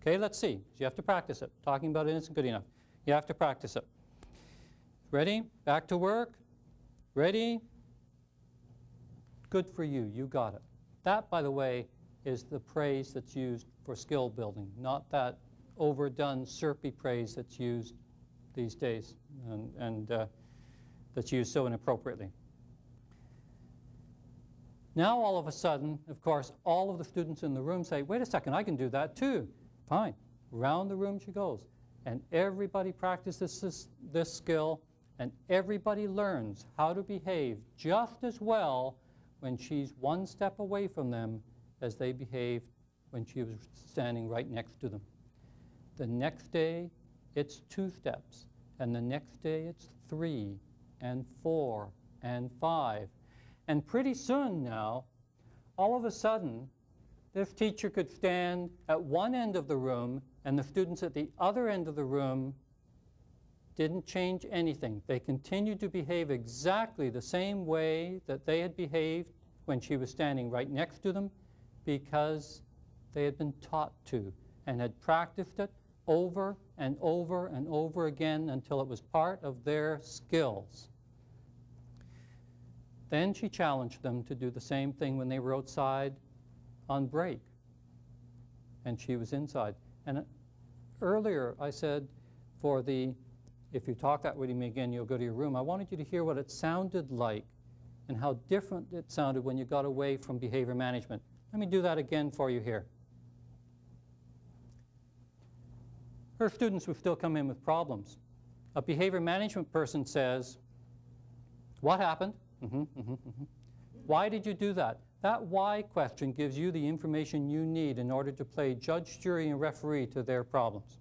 Okay, let's see. You have to practice it. Talking about it isn't good enough. You have to practice it. Ready? Back to work? Ready? Good for you. You got it. That, by the way, is the praise that's used for skill building, not that overdone, syrupy praise that's used these days and that's used so inappropriately. Now, all of a sudden, of course, all of the students in the room say, wait a second, I can do that too. Fine. Round the room she goes. And everybody practices this skill, and everybody learns how to behave just as well when she's one step away from them as they behaved when she was standing right next to them. The next day, it's 2 steps. And the next day, it's 3 and 4 and 5. And pretty soon now, all of a sudden, this teacher could stand at one end of the room, and the students at the other end of the room didn't change anything. They continued to behave exactly the same way that they had behaved when she was standing right next to them, because they had been taught to and had practiced it over and over and over again until it was part of their skills. Then she challenged them to do the same thing when they were outside on break, and she was inside. And earlier I said, for the, if you talk that way to me again, you'll go to your room. I wanted you to hear what it sounded like and how different it sounded when you got away from behavior management. Let me do that again for you here. Her students would still come in with problems. A behavior management person says, what happened? Why did you do that? That why question gives you the information you need in order to play judge, jury, and referee to their problems.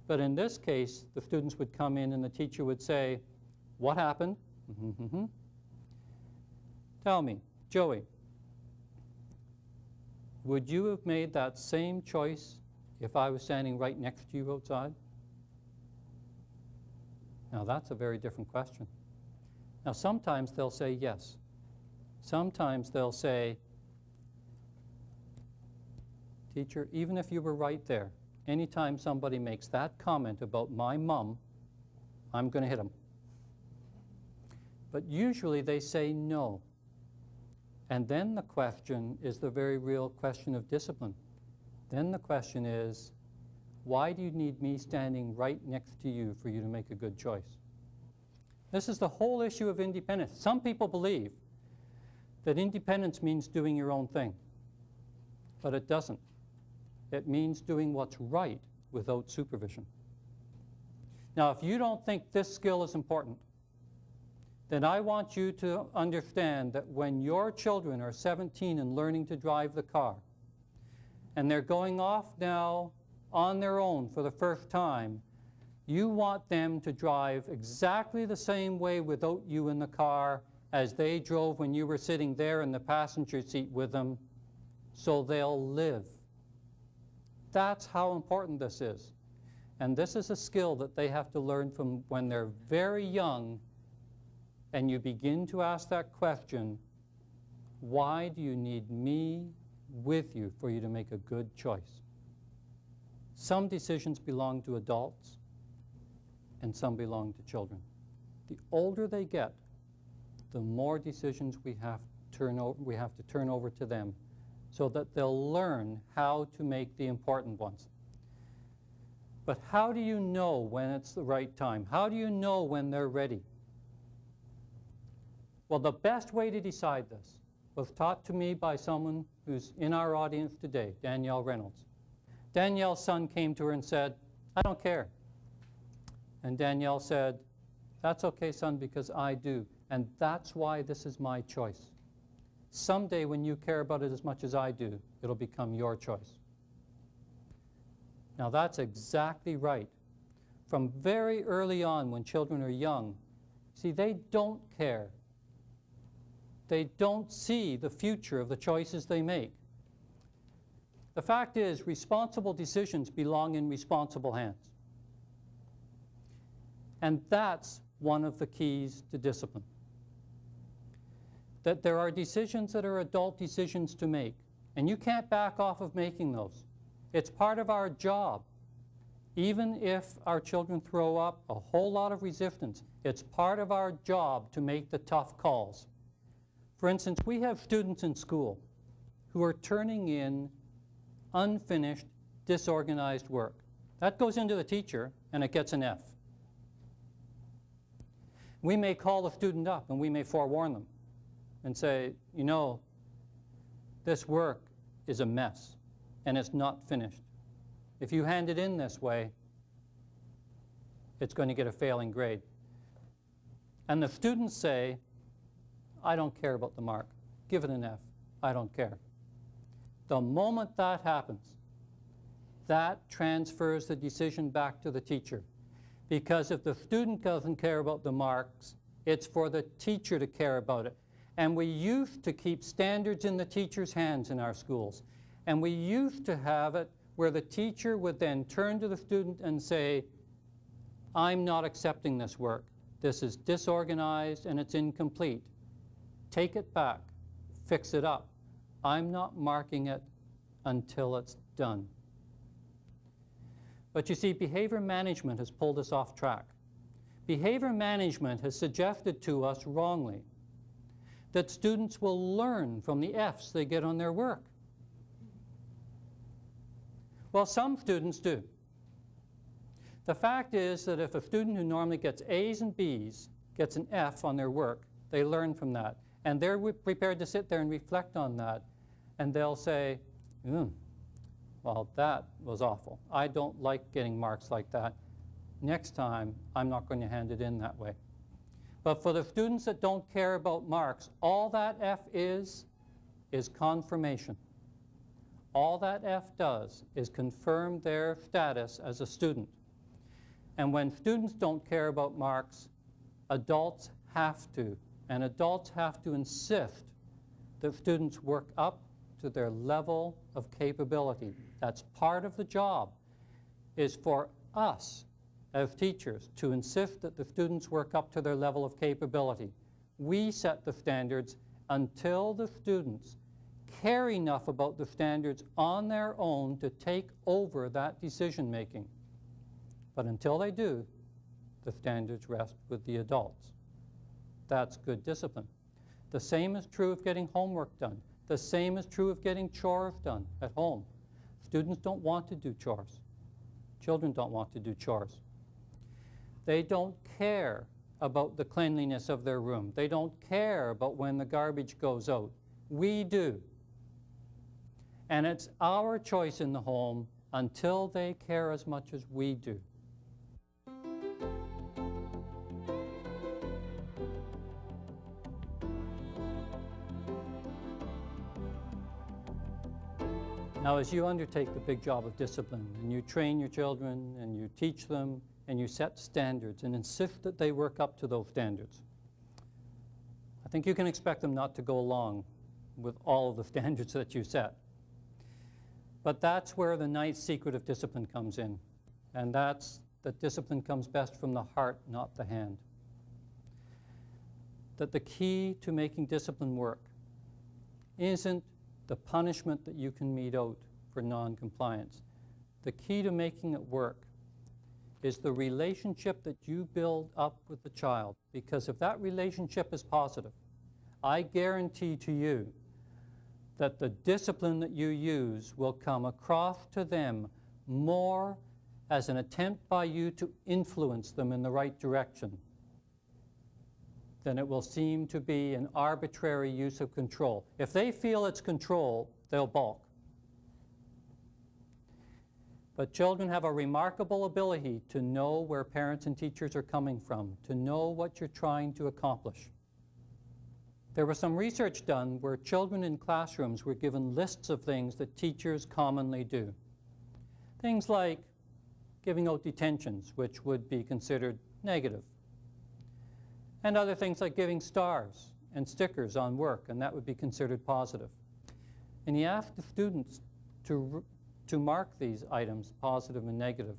But in this case, the students would come in and the teacher would say, what happened? Tell me, Joey, would you have made that same choice if I was standing right next to you outside? Now that's a very different question. Now sometimes they'll say yes. Sometimes they'll say, teacher, even if you were right there, anytime somebody makes that comment about my mom, I'm going to hit them. But usually they say no. And then the question is the very real question of discipline. Then the question is, why do you need me standing right next to you for you to make a good choice? This is the whole issue of independence. Some people believe that independence means doing your own thing, but it doesn't. It means doing what's right without supervision. Now, if you don't think this skill is important, then I want you to understand that when your children are 17 and learning to drive the car, and they're going off now on their own for the first time, you want them to drive exactly the same way without you in the car as they drove when you were sitting there in the passenger seat with them, so they'll live. That's how important this is. And this is a skill that they have to learn from when they're very young, and you begin to ask that question, why do you need me with you for you to make a good choice? Some decisions belong to adults, and some belong to children. The older they get, the more decisions we have to turn over to them so that they'll learn how to make the important ones. But how do you know when it's the right time? How do you know when they're ready? Well, the best way to decide this was taught to me by someone who's in our audience today, Danielle Reynolds. Danielle's son came to her and said, "I don't care." And Danielle said, "That's okay, son, because I do. And that's why this is my choice. Someday when you care about it as much as I do, it'll become your choice." Now that's exactly right. From very early on when children are young, see, they don't care. They don't see the future of the choices they make. The fact is, responsible decisions belong in responsible hands. And that's one of the keys to discipline. That there are decisions that are adult decisions to make, and you can't back off of making those. It's part of our job. Even if our children throw up a whole lot of resistance, it's part of our job to make the tough calls. For instance, we have students in school who are turning in unfinished, disorganized work. That goes into the teacher, and it gets an F. We may call the student up, and we may forewarn them and say, "You know, this work is a mess, and it's not finished. If you hand it in this way, it's going to get a failing grade." And the students say, "I don't care about the mark. Give it an F. I don't care." The moment that happens, that transfers the decision back to the teacher. Because if the student doesn't care about the marks, it's for the teacher to care about it. And we used to keep standards in the teacher's hands in our schools. And we used to have it where the teacher would then turn to the student and say, "I'm not accepting this work. This is disorganized and it's incomplete. Take it back. Fix it up. I'm not marking it until it's done." But you see, behavior management has pulled us off track. Behavior management has suggested to us wrongly that students will learn from the Fs they get on their work. Well, some students do. The fact is that if a student who normally gets A's and B's gets an F on their work, they learn from that. And they're prepared to sit there and reflect on that. And they'll say, "Well, that was awful. I don't like getting marks like that. Next time, I'm not going to hand it in that way." But for the students that don't care about marks, all that F is confirmation. All that F does is confirm their status as a student. And when students don't care about marks, adults have to. And adults have to insist that students work up to their level of capability. That's part of the job, is for us as teachers to insist that the students work up to their level of capability. We set the standards until the students care enough about the standards on their own to take over that decision making. But until they do, the standards rest with the adults. That's good discipline. The same is true of getting homework done. The same is true of getting chores done at home. Students don't want to do chores. Children don't want to do chores. They don't care about the cleanliness of their room. They don't care about when the garbage goes out. We do. And it's our choice in the home until they care as much as we do. Now, as you undertake the big job of discipline, and you train your children, and you teach them, and you set standards, and insist that they work up to those standards, I think you can expect them not to go along with all of the standards that you set. But that's where the nice secret of discipline comes in, and that's that discipline comes best from the heart, not the hand. That the key to making discipline work isn't the punishment that you can mete out for non-compliance. The key to making it work is the relationship that you build up with the child. Because if that relationship is positive, I guarantee to you that the discipline that you use will come across to them more as an attempt by you to influence them in the right direction than it will seem to be an arbitrary use of control. If they feel it's control, they'll balk. But children have a remarkable ability to know where parents and teachers are coming from, to know what you're trying to accomplish. There was some research done where children in classrooms were given lists of things that teachers commonly do. Things like giving out detentions, which would be considered negative. And other things like giving stars and stickers on work, and that would be considered positive. And he asked the students to mark these items, positive and negative.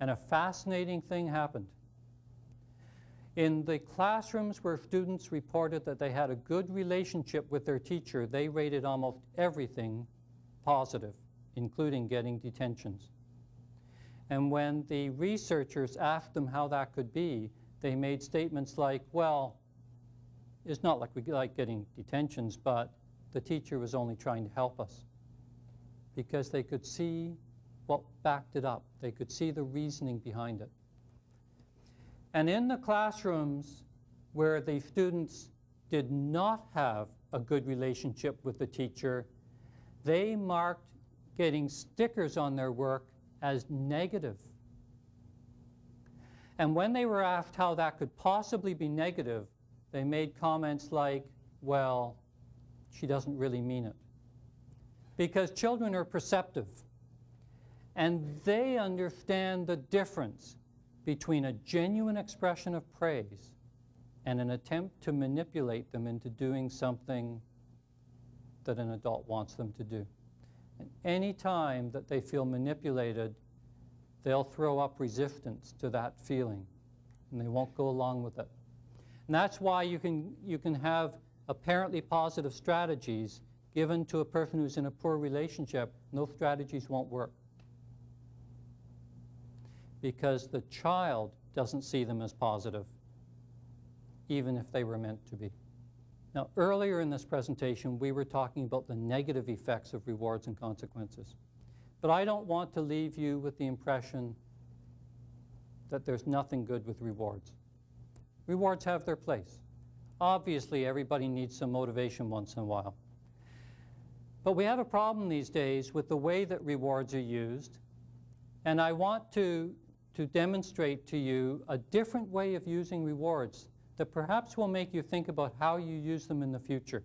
And a fascinating thing happened. In the classrooms where students reported that they had a good relationship with their teacher, they rated almost everything positive, including getting detentions. And when the researchers asked them how that could be, they made statements like, well, it's not like we like getting detentions, but the teacher was only trying to help us. Because they could see what backed it up. They could see the reasoning behind it. And in the classrooms where the students did not have a good relationship with the teacher, they marked getting stickers on their work as negative. And when they were asked how that could possibly be negative, they made comments like, well, she doesn't really mean it. Because children are perceptive, and they understand the difference between a genuine expression of praise and an attempt to manipulate them into doing something that an adult wants them to do. And any time that they feel manipulated, they'll throw up resistance to that feeling, and they won't go along with it. And that's why you can have apparently positive strategies given to a person who's in a poor relationship, and those strategies won't work. Because the child doesn't see them as positive, even if they were meant to be. Now, earlier in this presentation, we were talking about the negative effects of rewards and consequences. But I don't want to leave you with the impression that there's nothing good with rewards. Rewards have their place. Obviously, everybody needs some motivation once in a while. But we have a problem these days with the way that rewards are used, and I want to demonstrate to you a different way of using rewards that perhaps will make you think about how you use them in the future.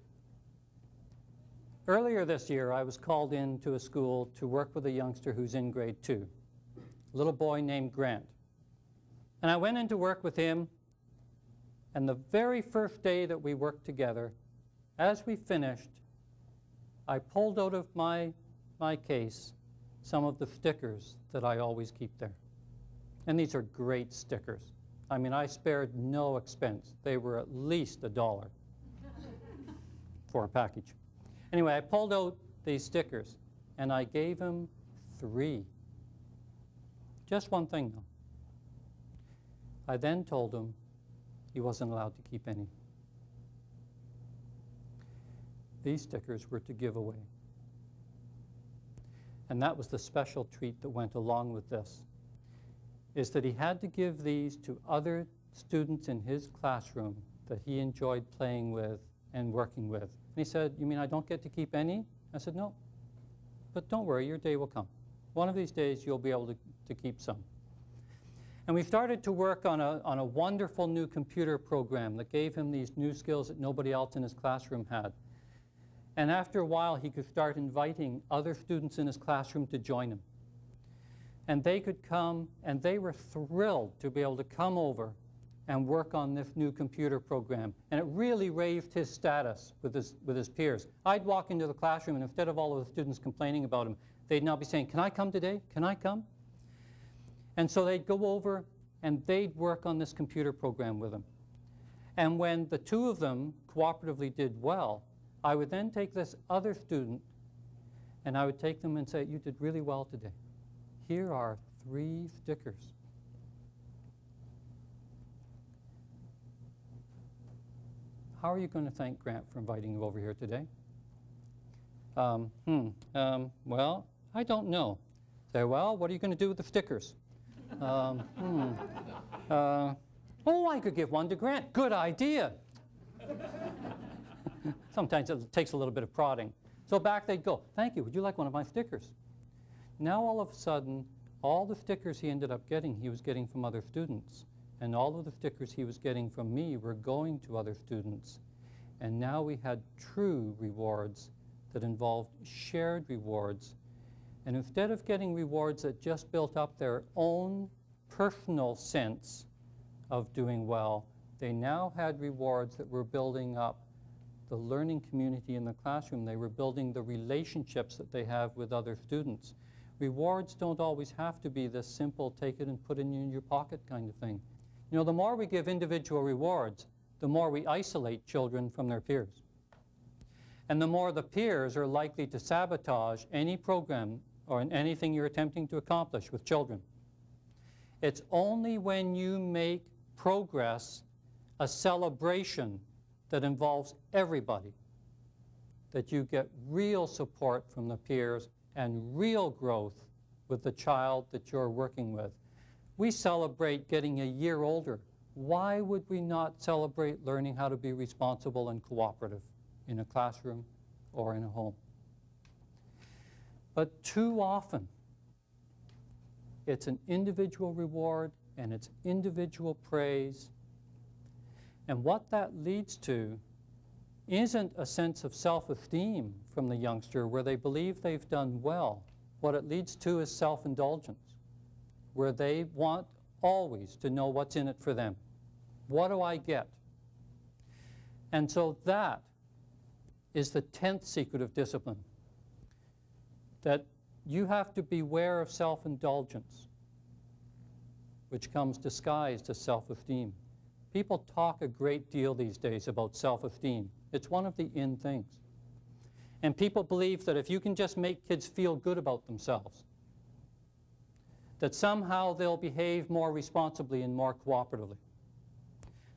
Earlier this year, I was called into a school to work with a youngster who's in grade 2, a little boy named Grant. And I went in to work with him, and the very first day that we worked together, as we finished, I pulled out of my case some of the stickers that I always keep there. And these are great stickers. I mean, I spared no expense. They were at least $1 for a package. Anyway, I pulled out these stickers, and I gave him 3. Just one thing, though. I then told him he wasn't allowed to keep any. these stickers were to give away. And that was the special treat that went along with this, is that he had to give these to other students in his classroom that he enjoyed playing with and working with. And he said, "You mean I don't get to keep any?" I said, "No, but don't worry, your day will come. One of these days you'll be able to keep some." And we started to work on a wonderful new computer program that gave him these new skills that nobody else in his classroom had. And after a while, he could start inviting other students in his classroom to join him. And they could come, and they were thrilled to be able to come over and work on this new computer program. And it really raised his status with his peers. I'd walk into the classroom, and instead of all of the students complaining about him, they'd now be saying, "Can I come today? Can I come?" And so they'd go over, and they'd work on this computer program with him. And when the two of them cooperatively did well, I would then take this other student, and I would take them and say, "You did really well today. Here are 3 stickers. How are you going to thank Grant for inviting you over here today?" Well, I don't know. Say, "Well, what are you going to do with the stickers?" "Oh, I could give one to Grant. Good idea." Sometimes it takes a little bit of prodding. So back they'd go, "Thank you. Would you like one of my stickers?" Now all of a sudden, all the stickers he ended up getting, he was getting from other students. And all of the stickers he was getting from me were going to other students. And now we had true rewards that involved shared rewards. And instead of getting rewards that just built up their own personal sense of doing well, they now had rewards that were building up the learning community in the classroom. They were building the relationships that they have with other students. Rewards don't always have to be this simple, take it and put it in your pocket kind of thing. You know, the more we give individual rewards, the more we isolate children from their peers. And the more the peers are likely to sabotage any program or anything you're attempting to accomplish with children. It's only when you make progress a celebration that involves everybody that you get real support from the peers and real growth with the child that you're working with. We celebrate getting a year older. Why would we not celebrate learning how to be responsible and cooperative in a classroom or in a home? But too often, it's an individual reward and it's individual praise. And what that leads to isn't a sense of self-esteem from the youngster where they believe they've done well. What it leads to is self-indulgence, where they want always to know what's in it for them. What do I get? And so that is the 10th secret of discipline, that you have to beware of self-indulgence, which comes disguised as self-esteem. People talk a great deal these days about self-esteem. It's one of the in things. And people believe that if you can just make kids feel good about themselves, that somehow they'll behave more responsibly and more cooperatively.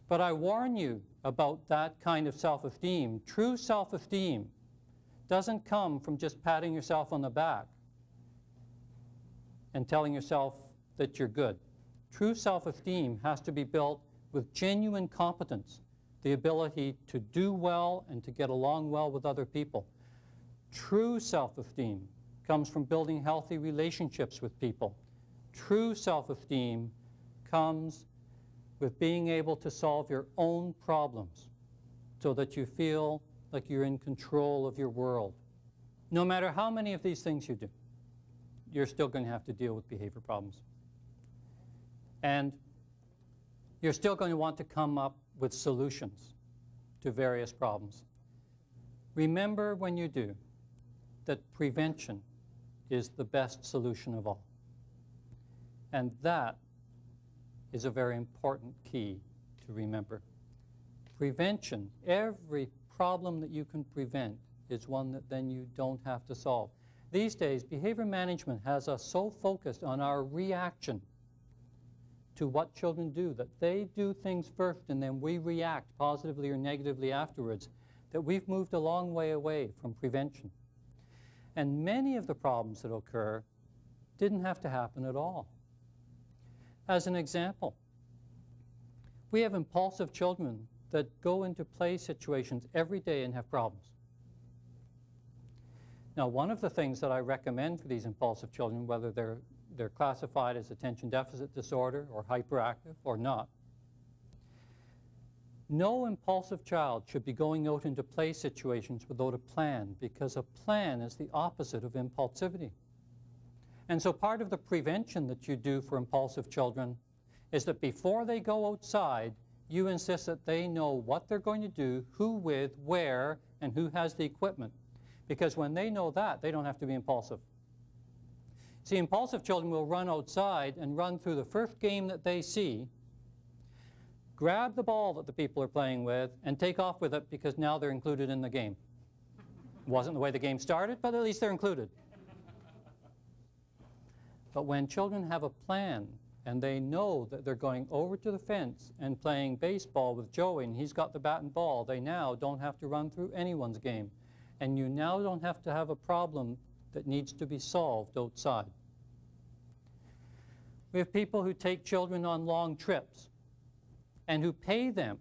But I warn you about that kind of self-esteem. True self-esteem doesn't come from just patting yourself on the back and telling yourself that you're good. True self-esteem has to be built with genuine competence, the ability to do well and to get along well with other people. True self-esteem comes from building healthy relationships with people. True self-esteem comes with being able to solve your own problems so that you feel like you're in control of your world. No matter how many of these things you do, you're still going to have to deal with behavior problems. And you're still going to want to come up with solutions to various problems. Remember when you do that prevention is the best solution of all. And that is a very important key to remember. Prevention, every problem that you can prevent is one that then you don't have to solve. These days, behavior management has us so focused on our reaction to what children do, that they do things first and then we react positively or negatively afterwards, that we've moved a long way away from prevention. And many of the problems that occur didn't have to happen at all. As an example, we have impulsive children that go into play situations every day and have problems. Now, one of the things that I recommend for these impulsive children, whether they're classified as attention deficit disorder or hyperactive or not, no impulsive child should be going out into play situations without a plan, because a plan is the opposite of impulsivity. And so part of the prevention that you do for impulsive children is that before they go outside, you insist that they know what they're going to do, who with, where, and who has the equipment. Because when they know that, they don't have to be impulsive. See, impulsive children will run outside and run through the first game that they see, grab the ball that the people are playing with, and take off with it because now they're included in the game. It wasn't the way the game started, but at least they're included. But when children have a plan and they know that they're going over to the fence and playing baseball with Joey and he's got the bat and ball, they now don't have to run through anyone's game. And you now don't have to have a problem that needs to be solved outside. We have people who take children on long trips and who pay them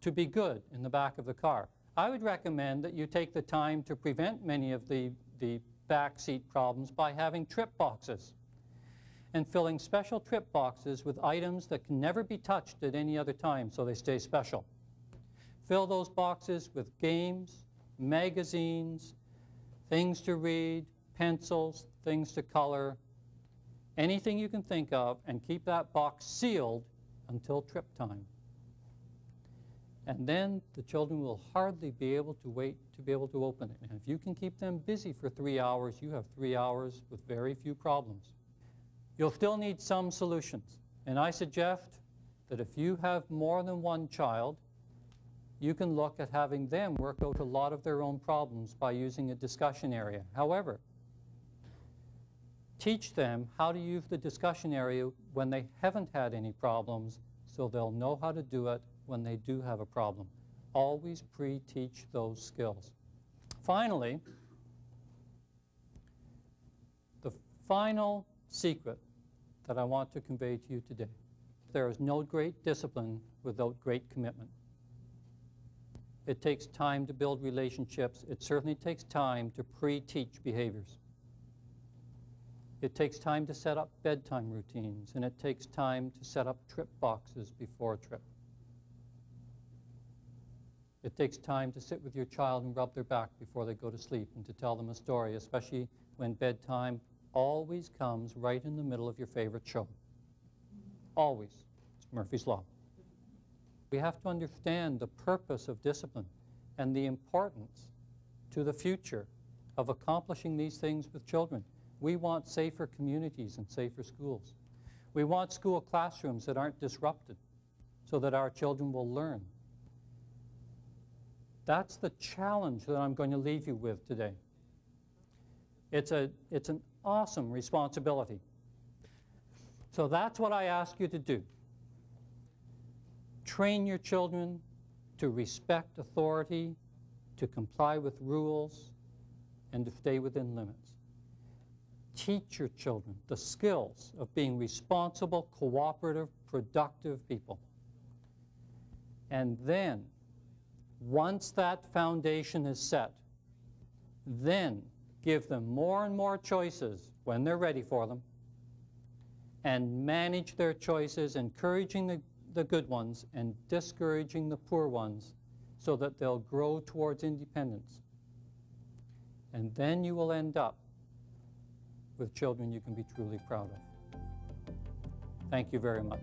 to be good in the back of the car. I would recommend that you take the time to prevent many of the back seat problems by having trip boxes and filling special trip boxes with items that can never be touched at any other time so they stay special. Fill those boxes with games, magazines, things to read, pencils, things to color, anything you can think of, and keep that box sealed until trip time. And then the children will hardly be able to wait to be able to open it. And if you can keep them busy for 3 hours, you have 3 hours with very few problems. You'll still need some solutions. And I suggest that if you have more than one child, you can look at having them work out a lot of their own problems by using a discussion area. However, teach them how to use the discussion area when they haven't had any problems so they'll know how to do it when they do have a problem. Always pre-teach those skills. Finally, the final secret that I want to convey to you today. There is no great discipline without great commitment. It takes time to build relationships. It certainly takes time to pre-teach behaviors. It takes time to set up bedtime routines, and it takes time to set up trip boxes before a trip. It takes time to sit with your child and rub their back before they go to sleep and to tell them a story, especially when bedtime always comes right in the middle of your favorite show. Always. It's Murphy's Law. We have to understand the purpose of discipline and the importance to the future of accomplishing these things with children. We want safer communities and safer schools. We want school classrooms that aren't disrupted so that our children will learn. That's the challenge that I'm going to leave you with today. It's an awesome responsibility. So that's what I ask you to do. Train your children to respect authority, to comply with rules, and to stay within limits. Teach your children the skills of being responsible, cooperative, productive people. And then, once that foundation is set, then give them more and more choices when they're ready for them, and manage their choices, encouraging the good ones and discouraging the poor ones so that they'll grow towards independence. And then you will end up with children you can be truly proud of. Thank you very much.